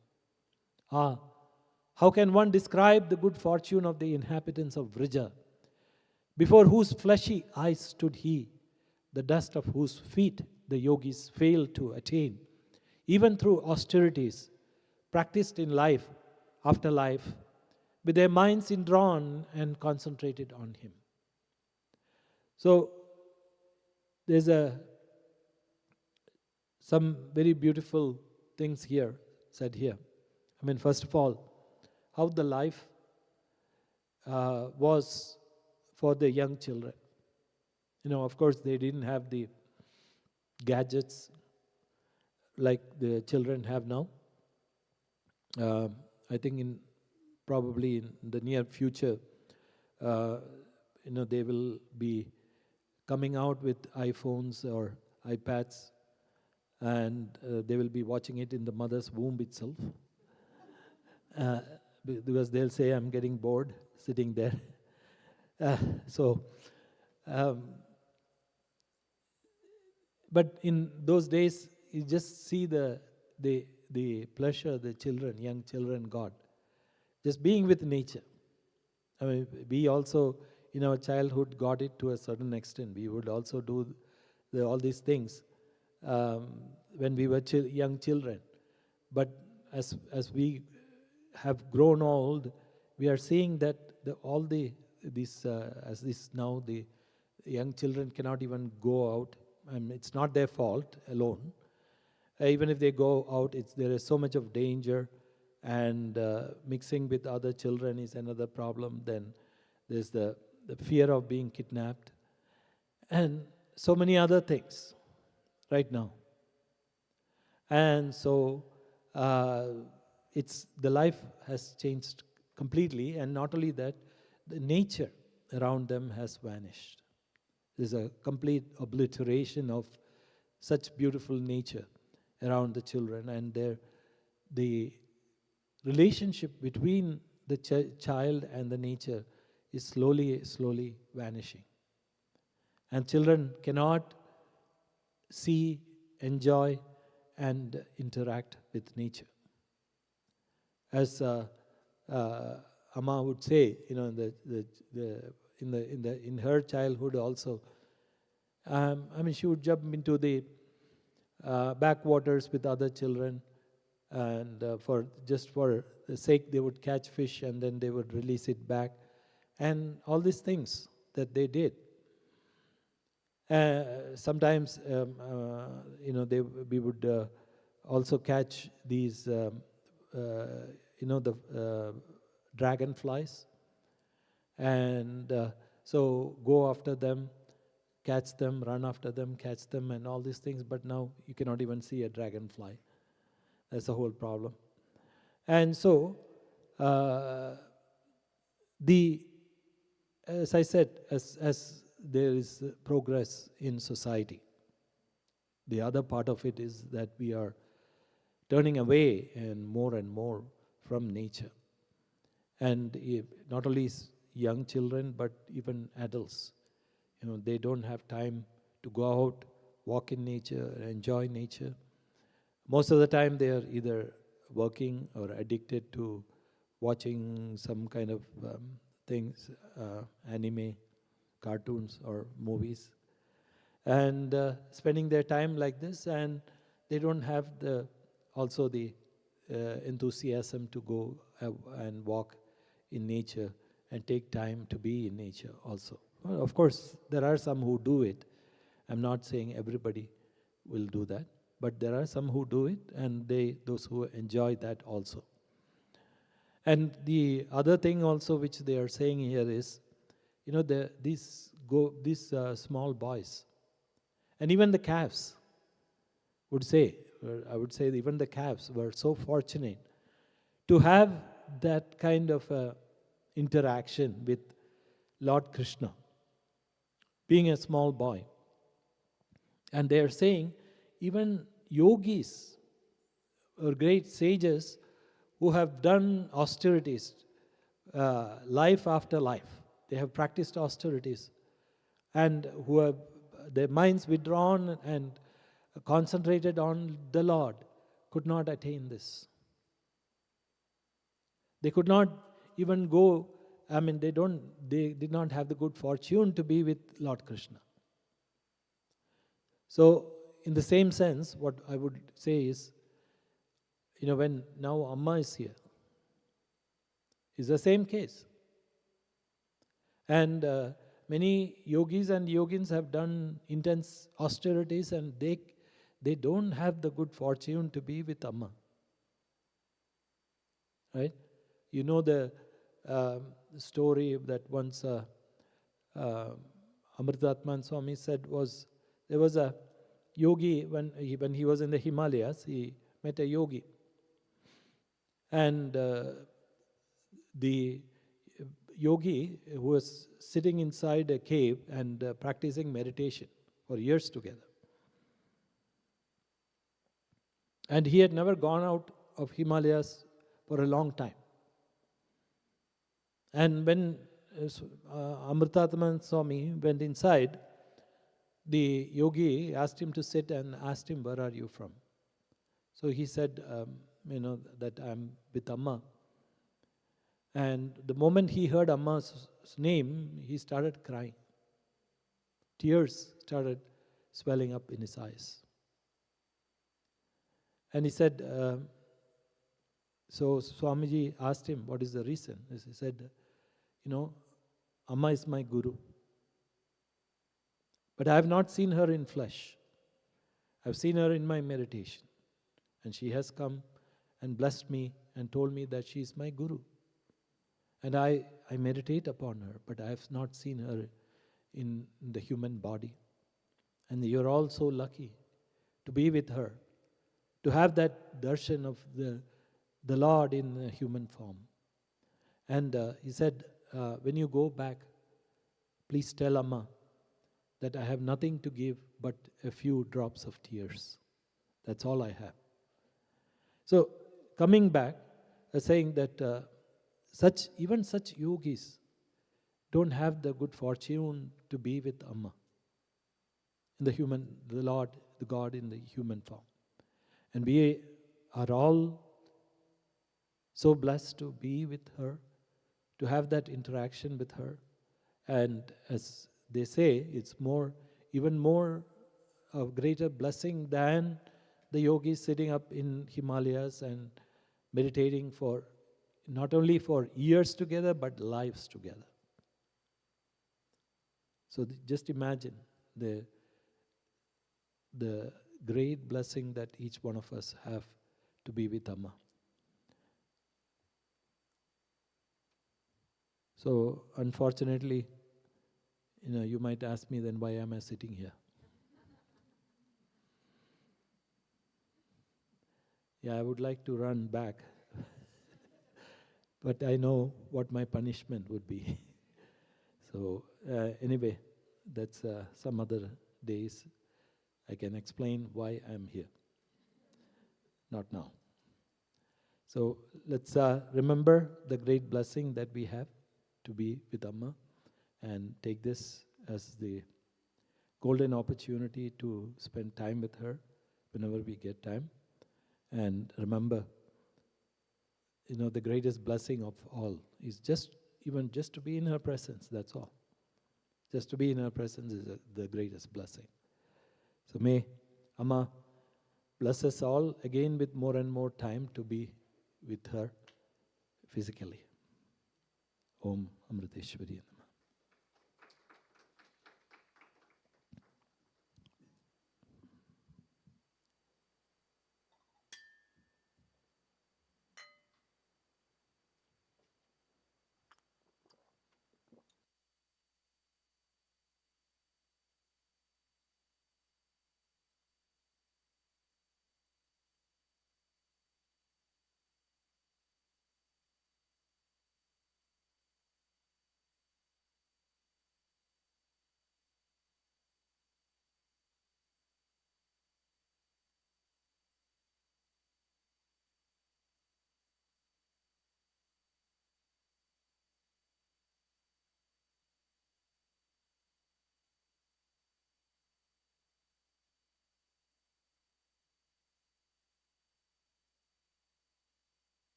Ah, how can one describe the good fortune of the inhabitants of Vrija, before whose fleshy eyes stood he, the dust of whose feet the yogis failed to attain, even through austerities practiced in life after life, with their minds indrawn and concentrated on him. So there's some very beautiful things here, said here. I mean, first of all, how the life was for the young children. Of course, they didn't have the gadgets like the children have now. I think probably in the near future, they will be coming out with iPhones or iPads, and they will be watching it in the mother's womb itself. Because they'll say, I'm getting bored sitting there. But in those days, you just see the pleasure the children, young children got, just being with nature. I mean, we also, in our childhood, got it to a certain extent. We would also do all these things when we were young children. But as we have grown old, we are seeing that now the young children cannot even go out. It's not their fault alone. Even if they go out, there is so much of danger, and mixing with other children is another problem. Then there's the fear of being kidnapped, and so many other things right now. And so the life has changed completely, and not only that, the nature around them has vanished. There's a complete obliteration of such beautiful nature around the children, and the relationship between the child and the nature is slowly vanishing. And children cannot see, enjoy, and interact with nature. As Amma would say, in her childhood also, she would jump into the backwaters with other children, and for the sake they would catch fish and then they would release it back, and all these things that they did. Sometimes we would also catch these dragonflies, and so go after them, catch them, run after them, catch them, and all these things. But now you cannot even see a dragonfly. That's the whole problem. And so as I said, as there is progress in society, the other part of it is that we are turning away and more from nature. And not only young children, but even adults, they don't have time to go out, walk in nature, enjoy nature. Most of the time they are either working or addicted to watching some kind of things, anime, cartoons or movies, and spending their time like this, and they don't have the enthusiasm to go and walk in nature and take time to be in nature also. Well, of course, there are some who do it. I'm not saying everybody will do that, but there are some who do it, and those who enjoy that also. And the other thing also which they are saying here is, these small boys, and even the calves would say, I would say even the calves were so fortunate to have that kind of interaction with Lord Krishna, being a small boy. And they are saying even yogis or great sages who have done austerities life after life, they have practiced austerities, and who have their minds withdrawn and concentrated on the Lord, could not attain this. They could not even go, they did not have the good fortune to be with Lord Krishna. So, in the same sense, what I would say is, when now Amma is here, is the same case. And many yogis and yogins have done intense austerities, and they don't have the good fortune to be with Amma. Right? You know the story that once uh, Amritatman Swami said was, there was a yogi when he was in the Himalayas, he met a yogi. And the yogi who was sitting inside a cave and practicing meditation for years together. And he had never gone out of Himalayas for a long time. And when Amritatman Swami went inside, the yogi asked him to sit and asked him, "Where are you from?" So he said, that I'm with Amma. And the moment he heard Amma's name, he started crying. Tears started swelling up in his eyes. And he said, so Swamiji asked him, what is the reason? He said, Amma is my guru. But I have not seen her in flesh. I've seen her in my meditation. And she has come and blessed me and told me that she is my guru. And I meditate upon her, but I have not seen her in the human body. And you're all so lucky to be with her, to have that darshan of the Lord in a human form. And he said, when you go back, please tell Amma that I have nothing to give but a few drops of tears. That's all I have. So coming back, saying that even such yogis don't have the good fortune to be with Amma, in the Lord, the God in the human form. And we are all so blessed to be with her, to have that interaction with her. And as they say, it's even more of greater blessing than the yogis sitting up in Himalayas and meditating for not only for years together, but lives together. So just imagine the great blessing that each one of us have to be with Amma. So unfortunately, you might ask me then, why am I sitting here? Yeah, I would like to run back, but I know what my punishment would be. So anyway, that's some other days I can explain why I'm here. Not now. So let's remember the great blessing that we have to be with Amma and take this as the golden opportunity to spend time with her whenever we get time. And remember, the greatest blessing of all is just to be in her presence, that's all. Just to be in her presence is the greatest blessing. So may Amma bless us all again with more and more time to be with her physically. Om Amriteshwari Namah.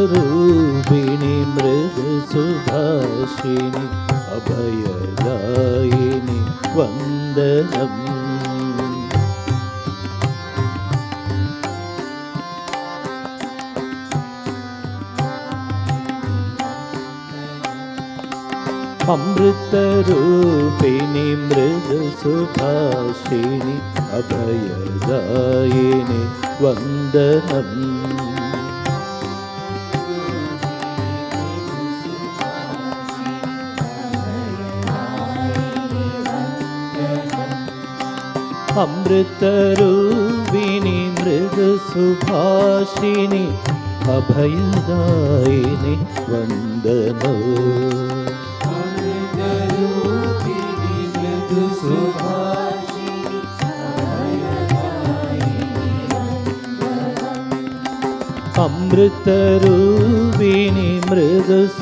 अमृतरूपिणी मृदुसुभाषिणि अभयदायिनि वन्दनम् अमृतरूपिणि मृदुसुभाषिणि अभयदायिनि वन्दनम् अमृतरूपिणि मृदुसुभाषिणि अभयदायिनि वन्दनम् अमृतरूपिणि मृदुसुभाषिणि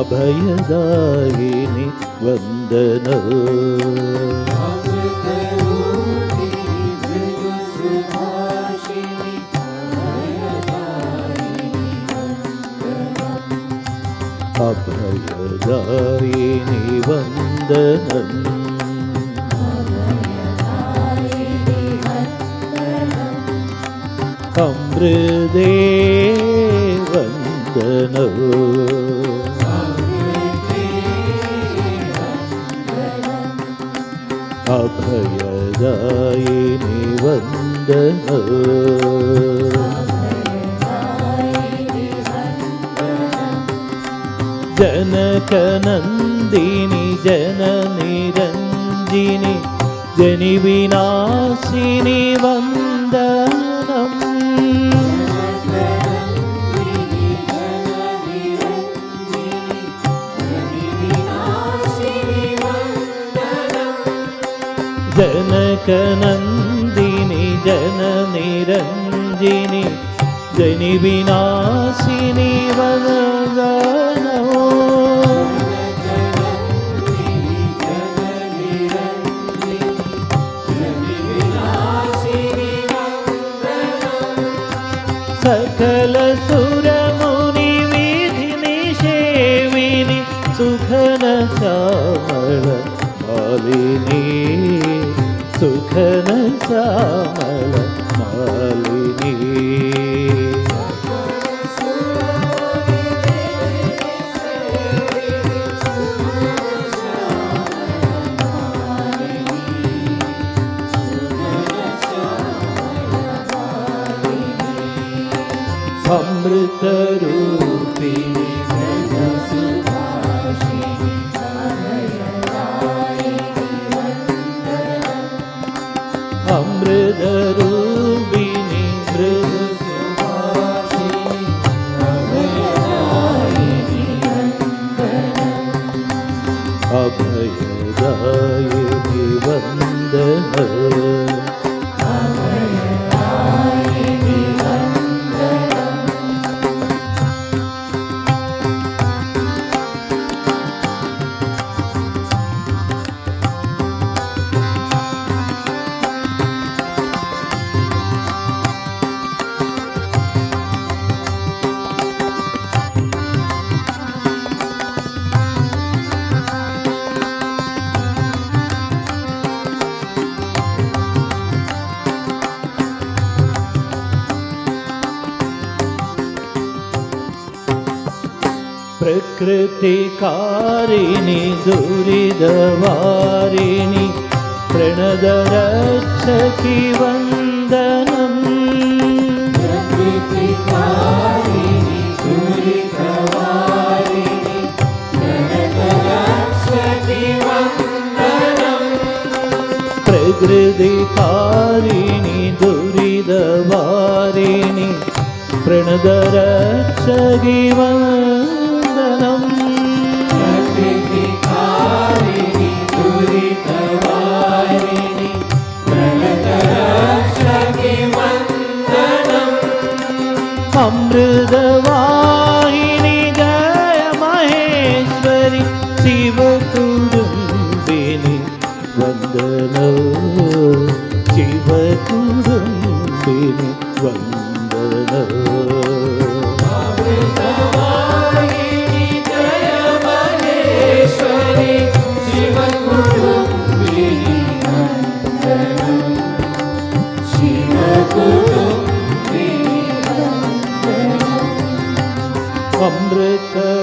अभयदायिनि वन्दनम् अभयदायिनि वन्दनम् अमृते वन्दनम् अभयदायिनि वन्दनम् जनकनन्दिनि जननिरञ्जिनि जनिविनाशिनि वन्दनम् जनकनन्दिनि जननिरञ्जिनि जनिविनाशिनि वन्दनम् श्यामल मालिनी अमृत रूपिणी अमृत रूपिणी मृदु सुभाषिणी अभयदायिनी वंदन प्रकृतिकारिणि दुरिदवारिणि प्रणदरक्षकि वन्दनम् प्रकृतिकारिणि दुरिदवारिणि प्रणदरक्षकि वन्दनम् प्रकृतिकारिणि दुरिदवारिणि प्रणदरक्षकि वन्दनम् प्रकृतिकारिणि दुरितवारिणि प्रणतरक्षकि वन्दनम् अमृतवाहिनि जय महेश्वरि शिवकुटुम्बिनि वन्दनं शिवकुटुम्बिनि वन्दनं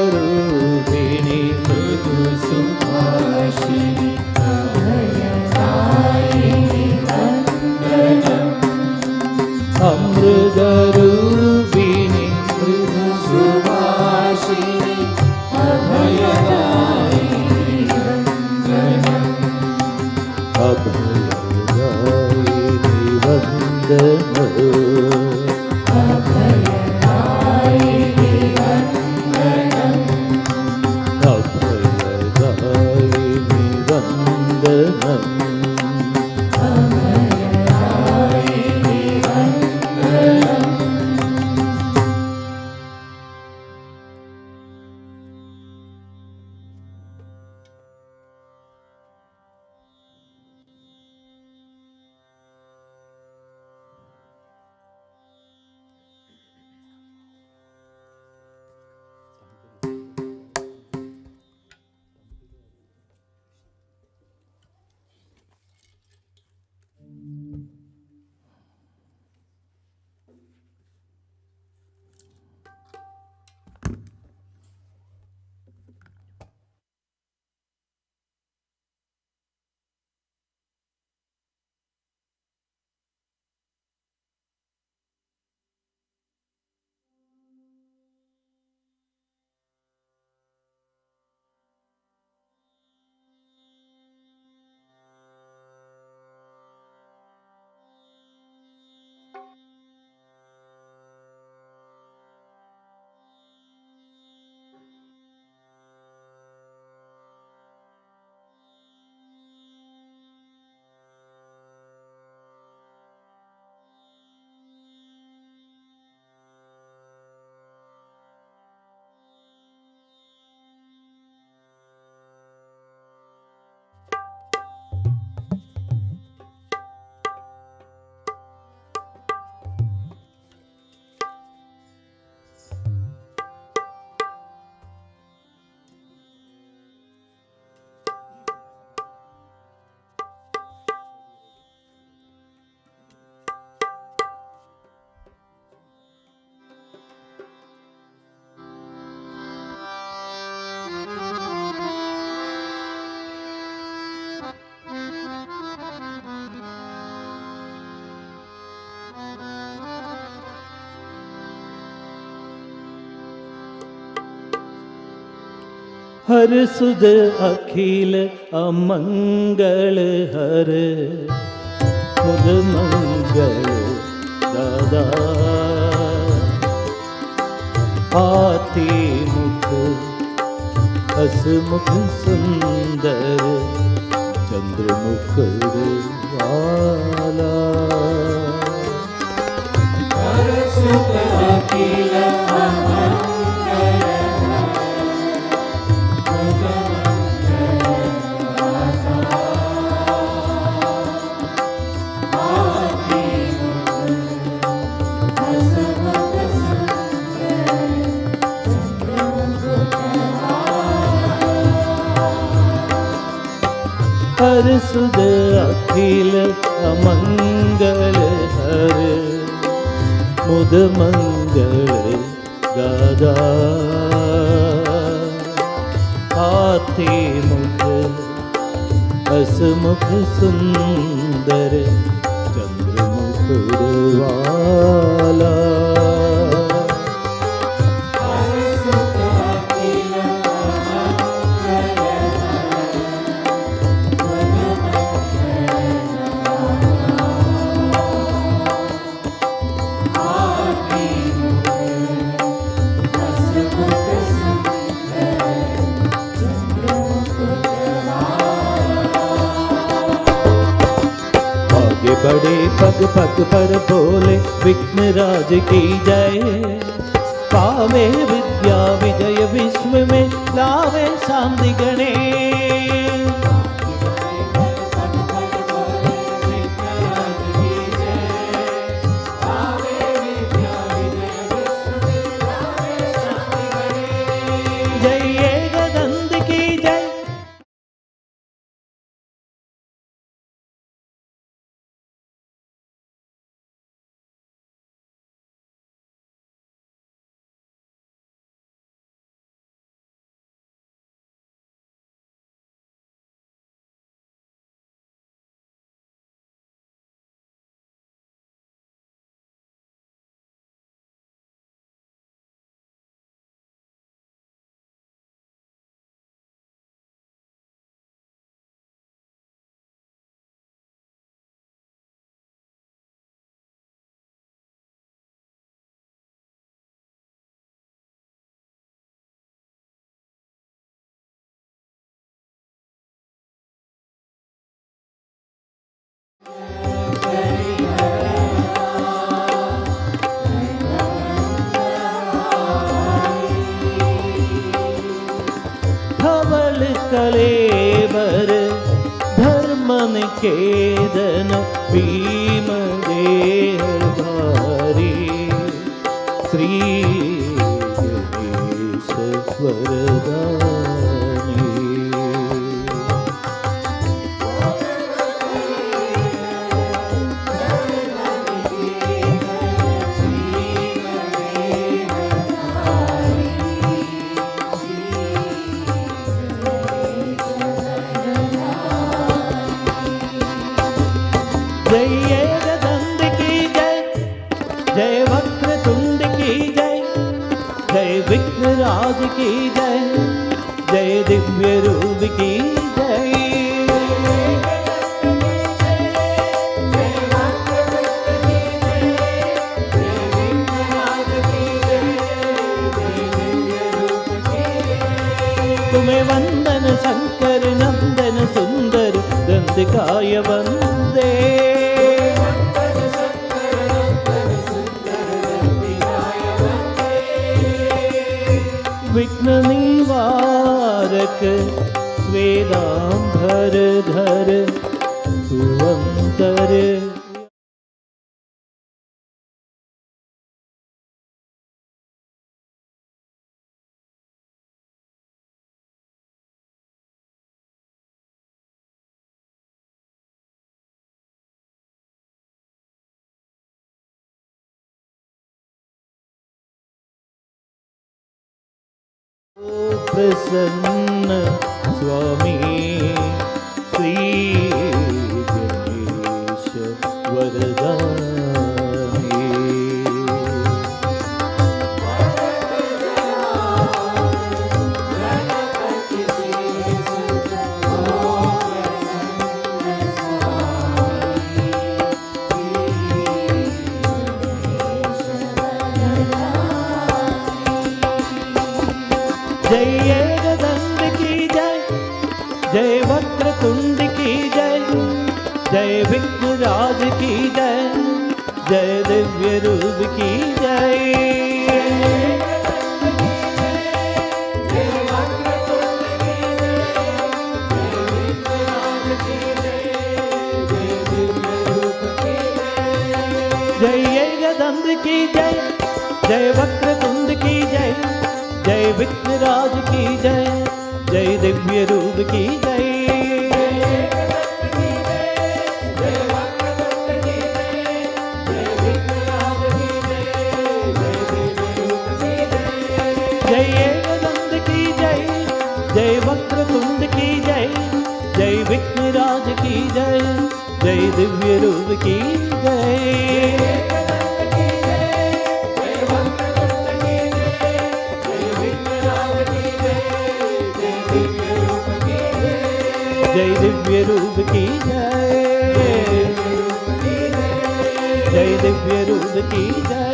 अमृतरूपिणी मृदु सुभाषिणी अभयदायिनी वन्दनम् अमृतरूपिणी मृदु सुभाषिणी अभयदायिनी वन्दनम् अभयदायिनी वन्दनम् हर सुध अखिल अमंगल हर मुद मंगल दादा आती मुख हसमुख सुंदर चंद्रमुख वाला हर सुध अखिल हर सुध अखिल अमंगल हर मुद मंगल दादा आते मुख हसमुख सुंदर चंद्रमुख वाला बड़े पग पग पर बोले विघ्न राज की जय पावे विद्या विजय विश्व में लावे शांति गणेश जय गदंद की जय कलेबर धर्मन केदन भीम देह भारी श्री गणेश वरदानी जय गदंद की जय जय वक्रतुंड की जय जय विघ्नराज की जय जय दिव्य रूप की जय तुम्हें वंदन शंकर नंदन सुंदर दंडकाय वंदे विघ्न निवारक स्वेदांबर धर सुअंतर प्रसन्न स्वामी श्री गणेश वरदानी जय एकदंत की जय, जय वक्रतुंड की जय, जय विघ्नराज की जय, जय दिव्य रूप की जय। जय एकदंत की जय, जय वक्रतुंड की जय, जय विघ्नराज की जय, जय दिव्य रूप की जय। जय एकदंत की जय, जय वक्रतुंड की जय, जय विघ्नराज की जय, जय दिव्य रूप की जय। जय दिव्य रूप की जय, जय दिव्य रूप की जय।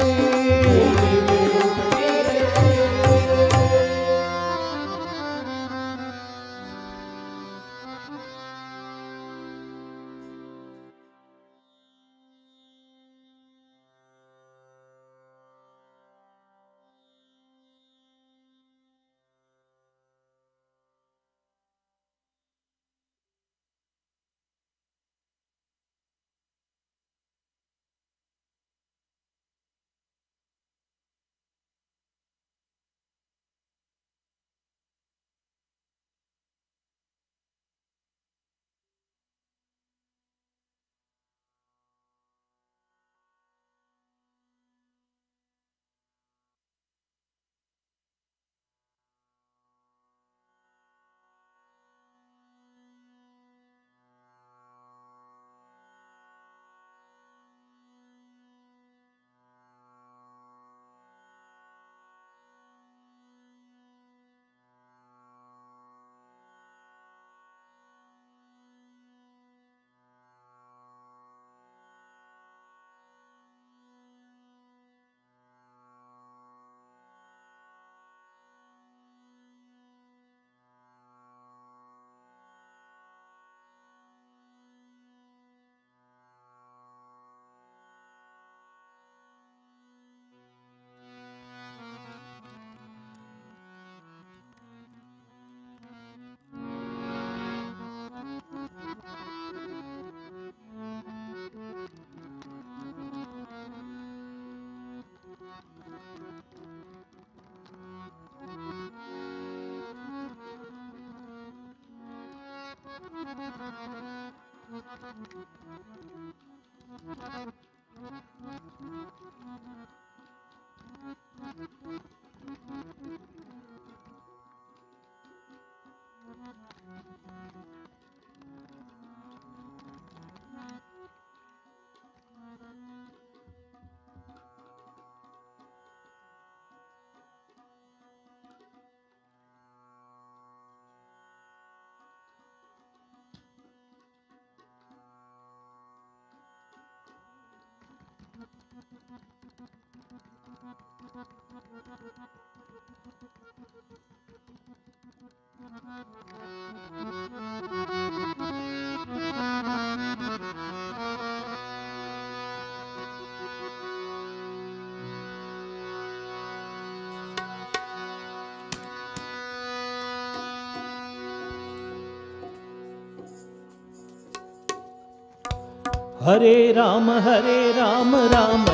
हरे राम राम राम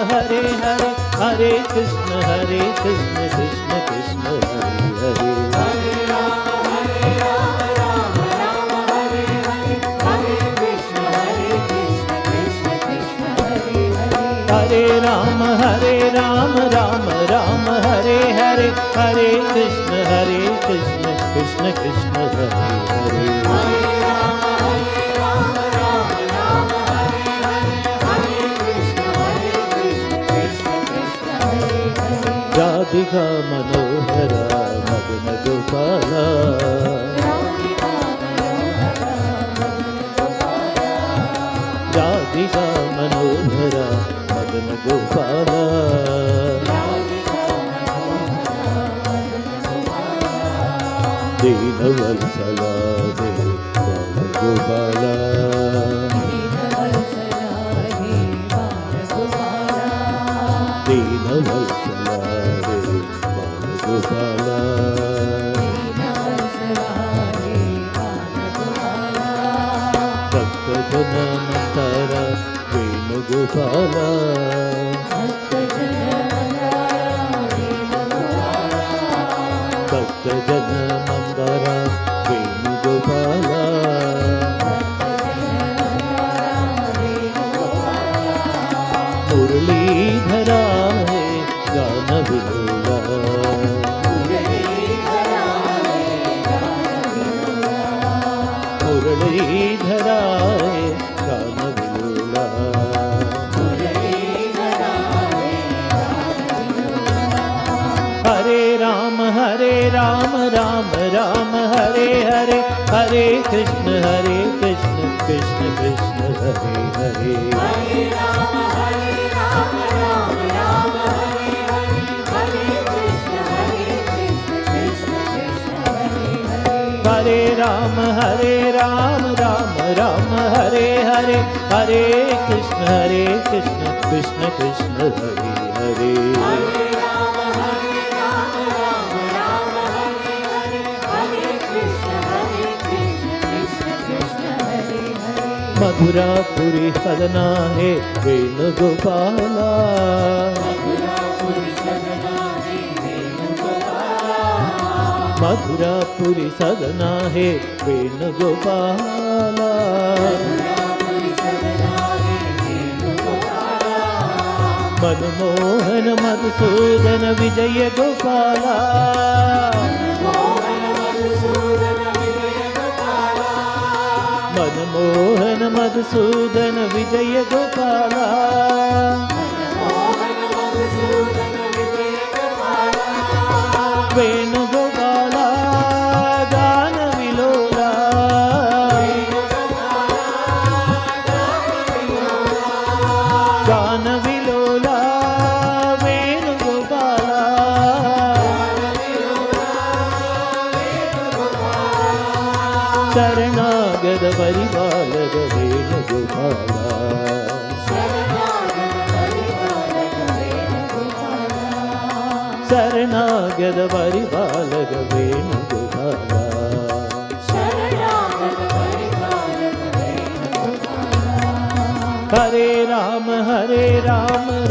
हरे हरे, हरे कृष्ण कृष्ण कृष्ण हरे हरे। हरे राम राम राम हरे हरे, हरे कृष्ण कृष्ण कृष्ण हरे हरे। हरे राम राम राम हरे हरे, हरे कृष्ण कृष्ण कृष्ण हरे हरे। राधिका मनोहरा मदन गोपाला, राधिका मनोहरा मदन गोपाला, दीनवत्सला हे बालगोपाला दीनवत्सला हे बालगोपाला भक्तजनमन्तर वेणुगोपाला भक्तजनमन्तर वेणुगोपाला मुरलीधरा हे गानविलोला मुरलीधरा हे गानविलोला हरे राम राम राम हरे हरे हरे कृष्ण कृष्ण कृष्ण हरे हरे हरे राम राम राम हरे हरे हरे कृष्ण कृष्ण कृष्ण हरे हरे हरे राम राम हरे हरे हरे कृष्ण कृष्ण कृष्ण हरे हरे हरे राम राम राम हरे हरे हरे कृष्ण कृष्ण कृष्ण हरे हरे मधुरा पुरी सदना है वेणुगोपाला मधुरा पुरी सदना है वेणुगोपाला मनमोहन मधुसूदन विजय गोपाला मनमोहन मधुसूदन विजय गोपाला वेणुगोपाला गान विलोला गान विलोला वेणुगोपाला शरणागत परिपालक वेणुगोपाला शरणागत परिपालक वेणुगोपाला हरे राम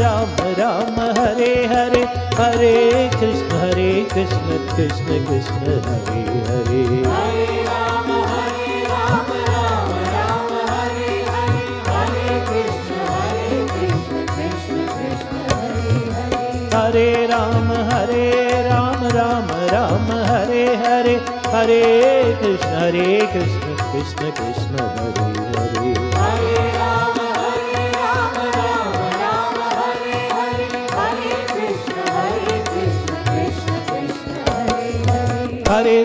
राम राम हरे हरे हरे कृष्ण कृष्ण कृष्ण हरे हरे हरे राम राम राम हरे हरे हरे कृष्ण कृष्ण कृष्ण हरे हरे हरे राम राम हरे हरे हरे कृष्ण कृष्ण कृष्ण हरे हरे हरे राम राम राम हरे हरे हरे कृष्ण कृष्ण कृष्ण हरे हरे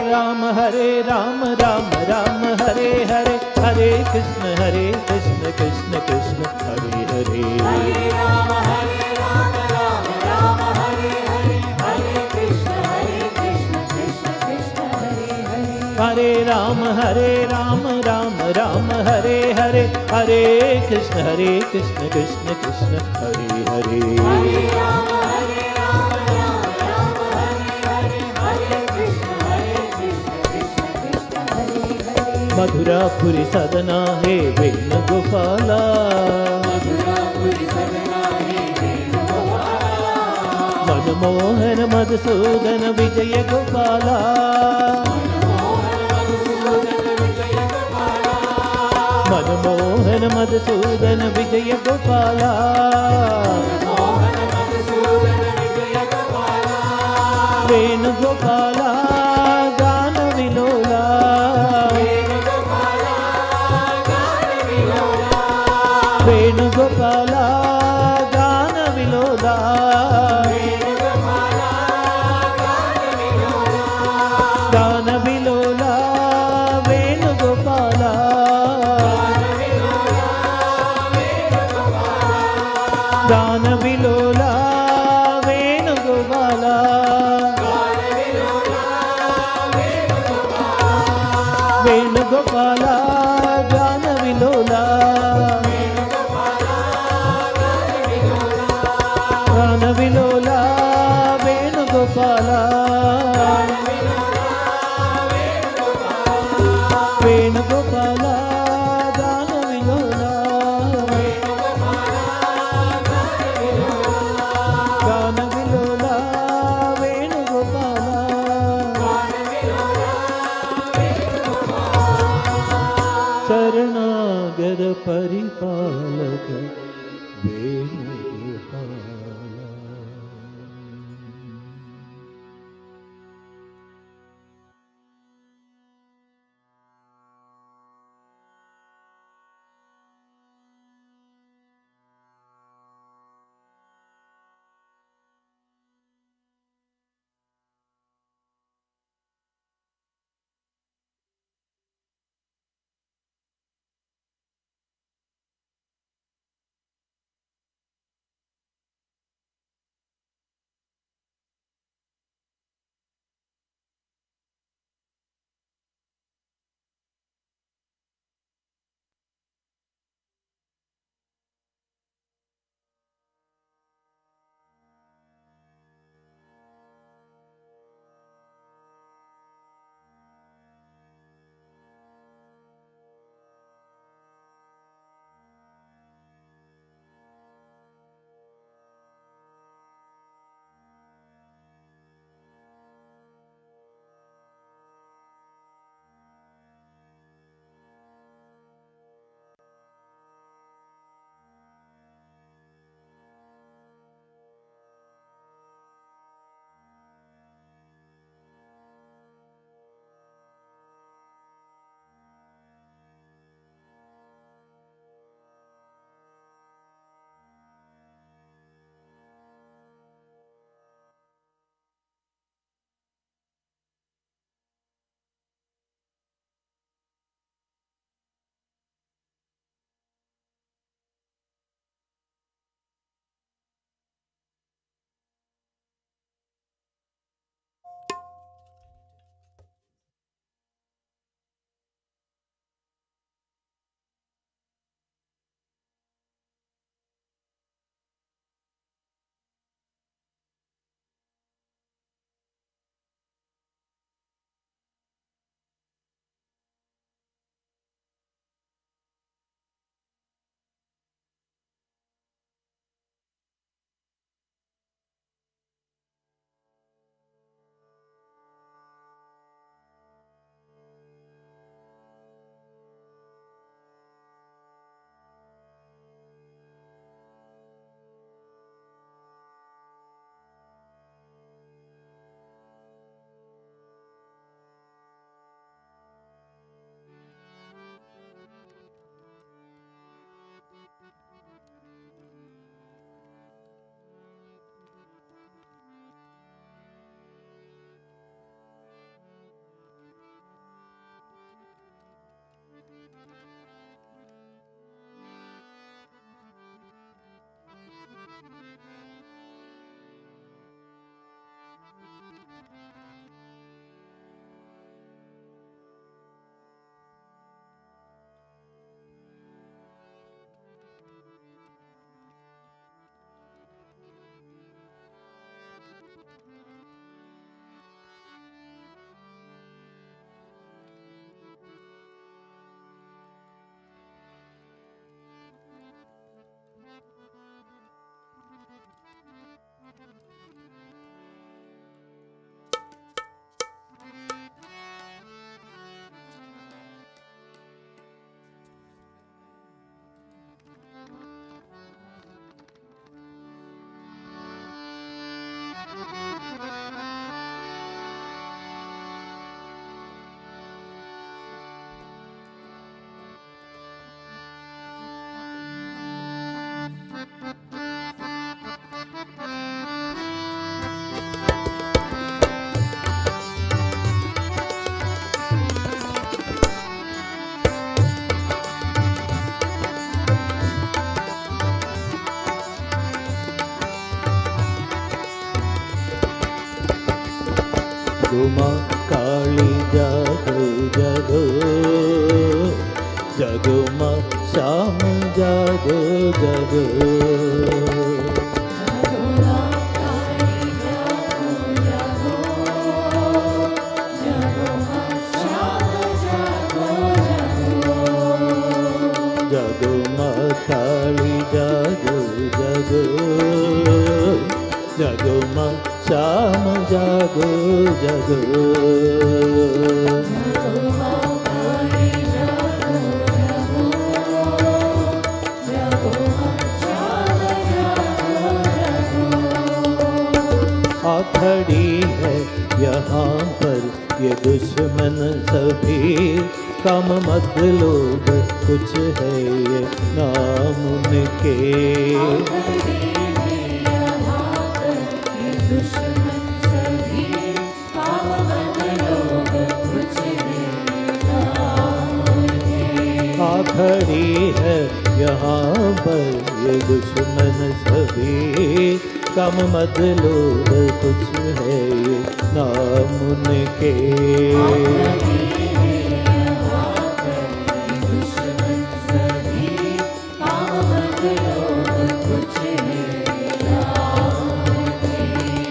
हरे राम राम राम हरे हरे हरे कृष्ण कृष्ण कृष्ण हरे हरे हरे राम राम राम हरे हरे हरे कृष्ण कृष्ण कृष्ण हरे हरे हरे राम राम हरे हरे हरे कृष्ण कृष्ण कृष्ण हरे हरे हरे राम राम हरे हरे हरे कृष्ण कृष्ण कृष्ण हरे हरे मधुरा पुरी सदना हे वेणुगोपाला मनमोहन मधुसूदन विजय गोपाला मनमोहन मधुसूदन विजय गोपाला वेणुगोपाला गान विलोला वेणुगोपाला गान विलोला गान विलोला वेणुगोपाला गान विलोला वेणुगोपाला వేణుగోపాల గాన విలోల గాన విలోల వేణుగోపాల వేణుగోపాల గాన విలోల గాన విలోల వేణుగోపాల శరణాగత పరిపాలక వేణుగోపాల. काली जागो जागो, जागो माँ श्याम जागो जागो। जागो माँ काली जागो जागो, जागो माँ श्याम जागो जागो। आ खड़ी है यहाँ पर ये दुश्मन सभी, काम मत लोग कुछ है ये नाम उनके। आ खड़ी है यहाँ पर ये दुश्मन सभी, काम मत लोग कुछ है ये नाम उनके।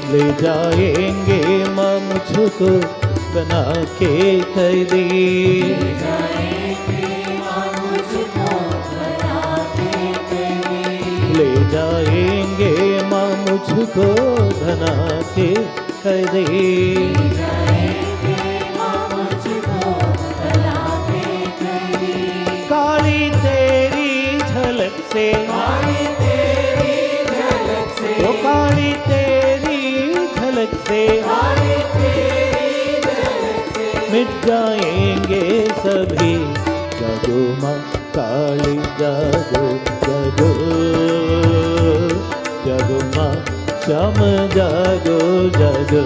ले जाएंगे माँ मुझको बना के कैदी, ले जाएंगे माँ मुझको बना के कैदी। काली तेरी झलक से, ओ काली तेरी झलक से मिट जाएंगे सभी। जागो माँ काली जागो जागो, जागो माँ श्याम जागो जागो।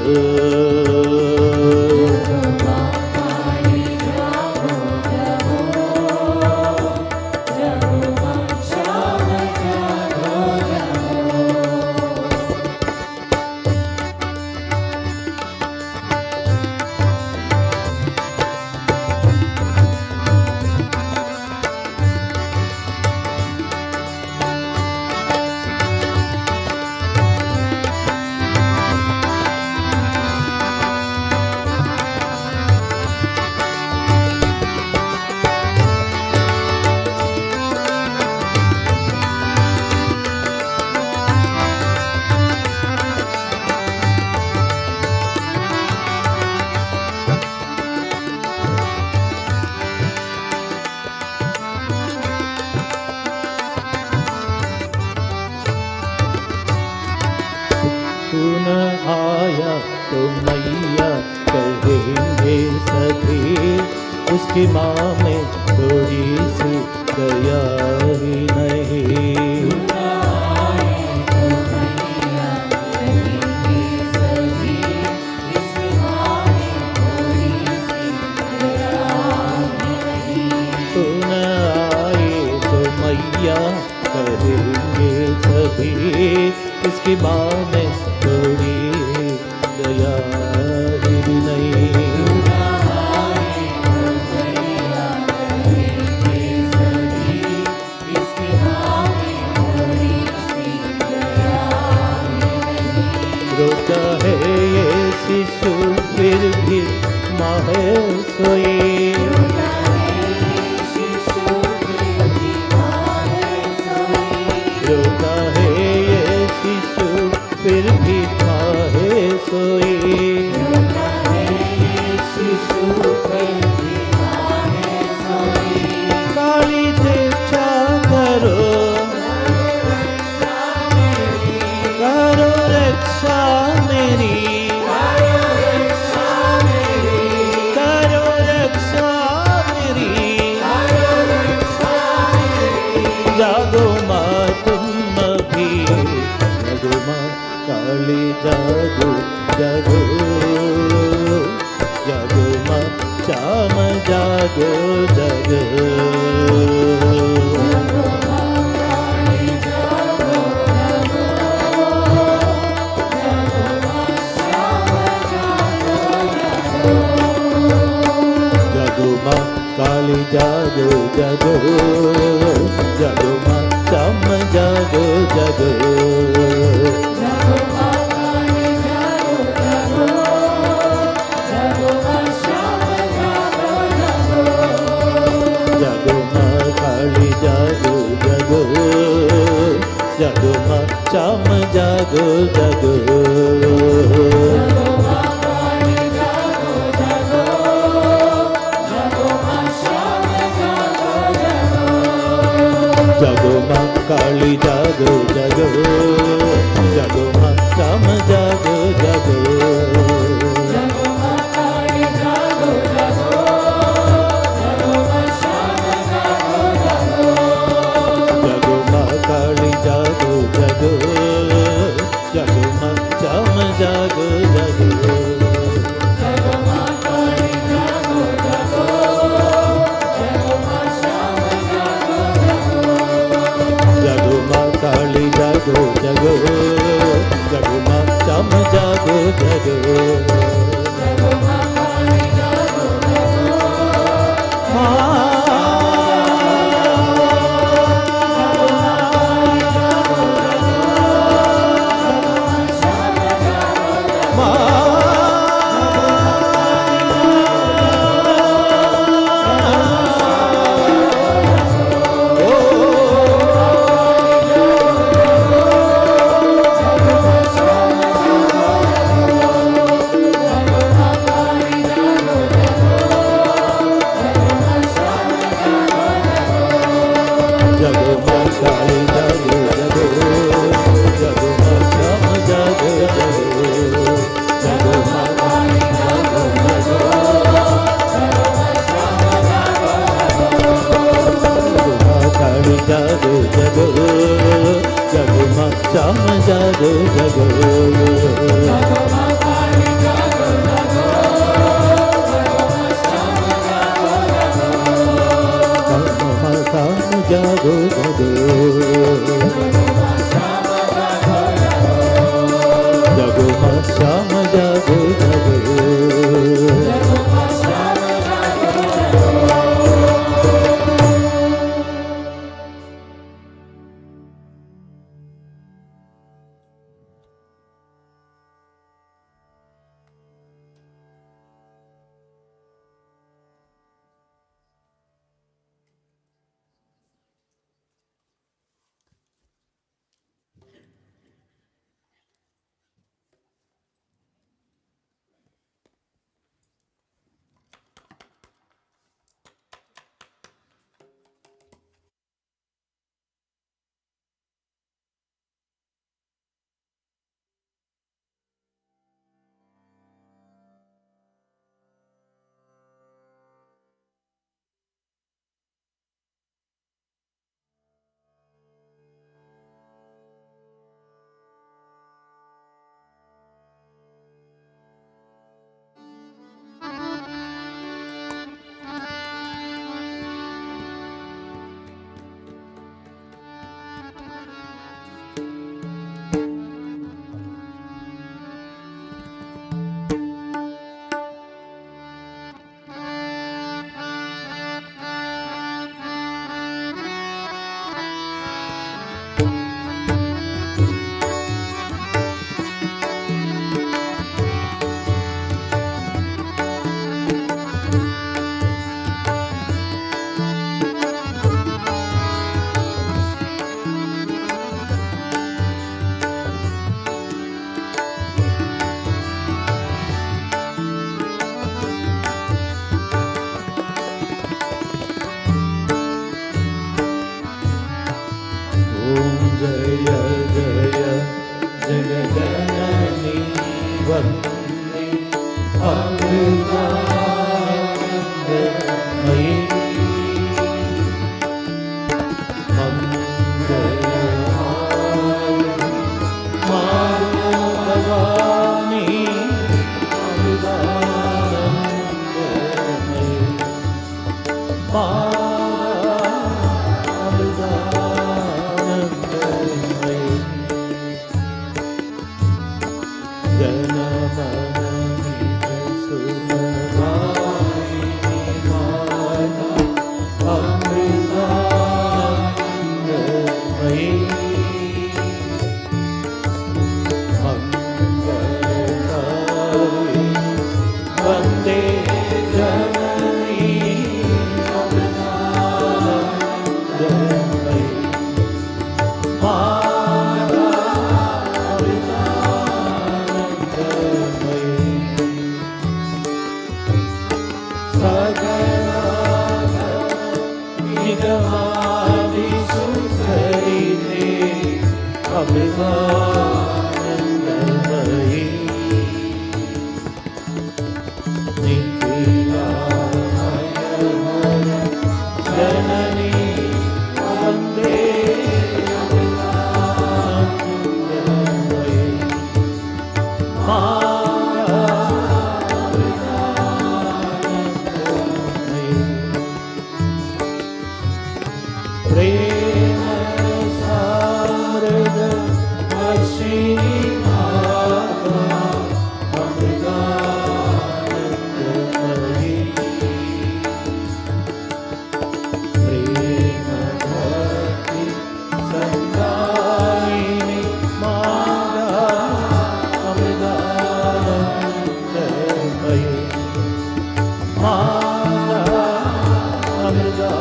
आया तो मैया कहेंगे सभी, उसकी माँ में थोड़ी सी दया ही नहीं। तुम आए तो मैया कहेंगे सभी, इसकी माँ में थोड़ी दया ही नहीं। रोता है ये शिशु फिर भी माँ है सोई, रोता है ये शिशु फिर भी माँ है सोई। काली रक्षा करो, करो रक्षा मेरी, करो रक्षा मेरी। जागो माँ तुम भी, जागो माँ काली जागो जागो, जागो माँ श्याम जागो जागो। ma kali jago jago, jago ma cham jago jago, jago ma kali jago jago, jago ma sham jago jago, jago ma kali jago jago, jago ma cham jago jago, jago ma kali jago jago, jago ma sham jago jago, jago ma kali jago jago, jago ma cham jago jago, jago ma kali jago jago, jago ma sham jago jago, jago ma kali jago jago, jago ma cham jago jago, jago ma kali jago jago, jago ma sham jago jago, jago ma kali jago jago, jago ma cham jago jago, jago ma kali jago jago, jago ma kali jago jago, jago ma cham jago jago, jago ma kali jago jago, jago ma kali jago jago, jago ma cham jago jago, jago ma kali jago jago, jago ma sham jago jago, jago ma cham jago jago, jago ma cham jago jago. jago ma sham jago Amritanandamayi जननी वंदे अमृतानंदमयी प्रेम सामृत वर्षिणी माता अमृतानंदमयी प्रेम भक्ति संदायिनी माता अमृतानंदमयी माता अमृतानंदमयी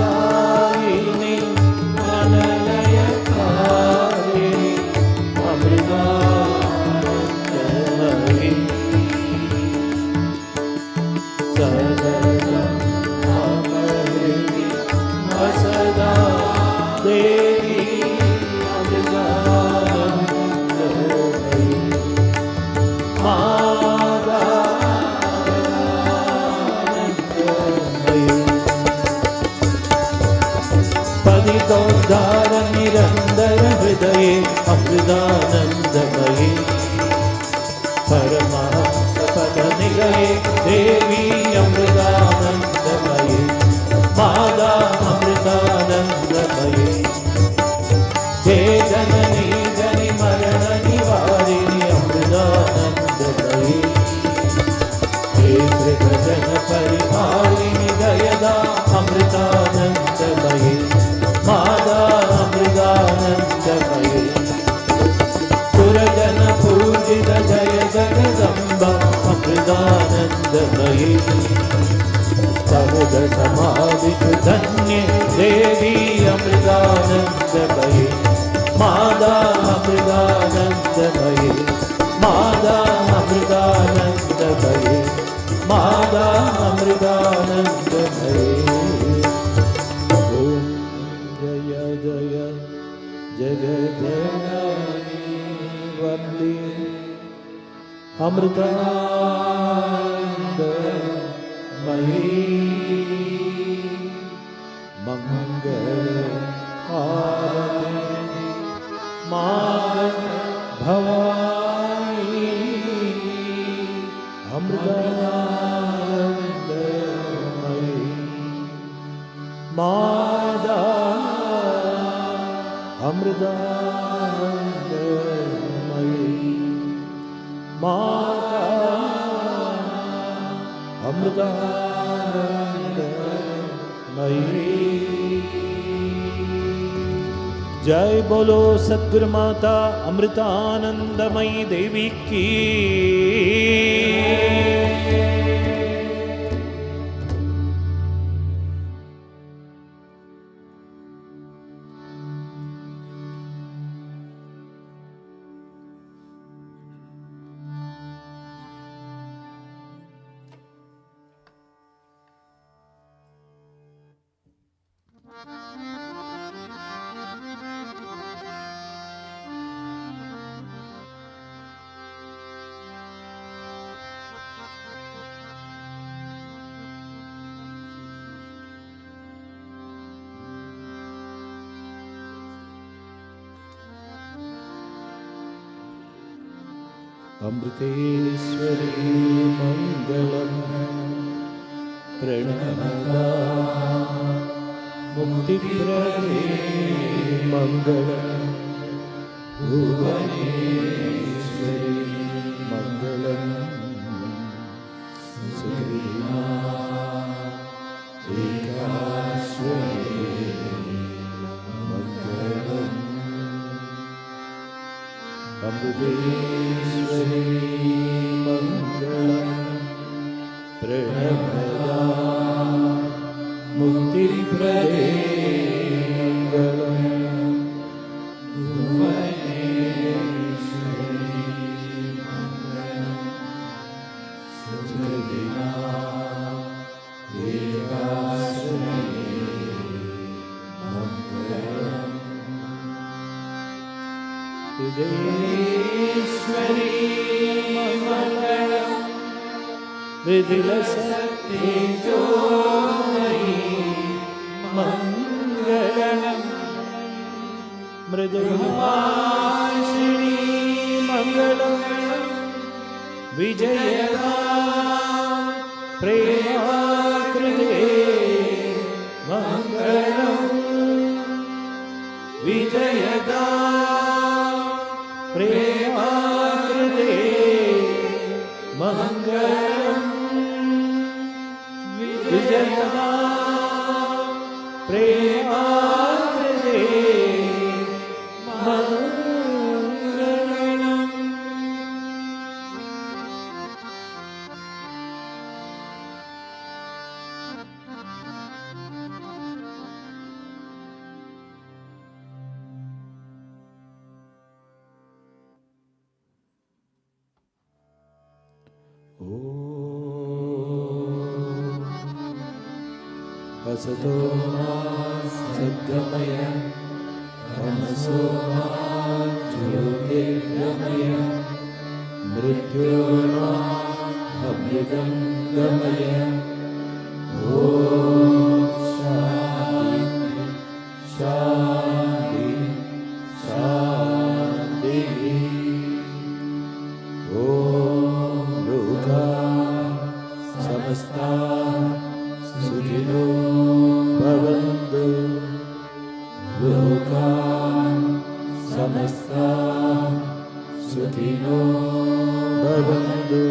समगमदायिनी मनलयकारिणी अमृतानंदमयी सदा अमृति असदा देवी अमृतानंदमयी माता पतितोद्धार निरंतर हृदये अमृतानंदमयी परमहंस पद निलये देवी अमृतानंदमयी माता अमृतानंदमयी हे जननी जनि मरण निवारिणी अमृतानंदमयी हे त्रिभुवन परिपालिनी दयदा अमृतानंदमयी माता अमृतानंदमयी सुरजन पूजित जय जगदम्बा अमृतानंदमयी सर्व समाधिषु धन्य देवी अमृतानंदमयी माता अमृतानंदमयी माता अमृतानंदमयी माता अमृतानंदमयी ओम जय जय जगज्जननी वन्दे अमृतानंदमयी मंगल आरती मां भवानी अमृतानंदमयी माता अमृतानंदमयी माता अमृतानंदमयी। जय बोलो सद्गुरु माता अमृतानंदमयी देवी की। अमृतेश्वरी मंगलम प्रणमदा मुक्तिप्रदे मंगलम भुवनेश्वरी मंगलम सुखीमा एकाश्वरी मंगलम अमृतेश्वरी मंगलम प्रणमदा मुक्तिप्रदे मंगलम भुवनेश्वरी मंगलम सुखदिना हृदयेश्वरी मङ्गलम् मृदुलसत्तेजोमयी मङ्गलम् मृदुभाषिणी मङ्गलम् विजयदा प्रेमाकृते मङ्गलम् विजयदा प्रेमाकृते मङ्गलम् विजयदा प्रेमाकृते मङ्गलम्. असतो मा सद्गमय तमसो मा ज्योतिर्गमय मृत्योर्मा अमृतं गमय. ॐ शान्ति शान्ति शान्तिः. ॐ लोकाः समस्ताः सुखिनो भवन्तु. लोकाः समस्ताः सुखिनो भवन्तु.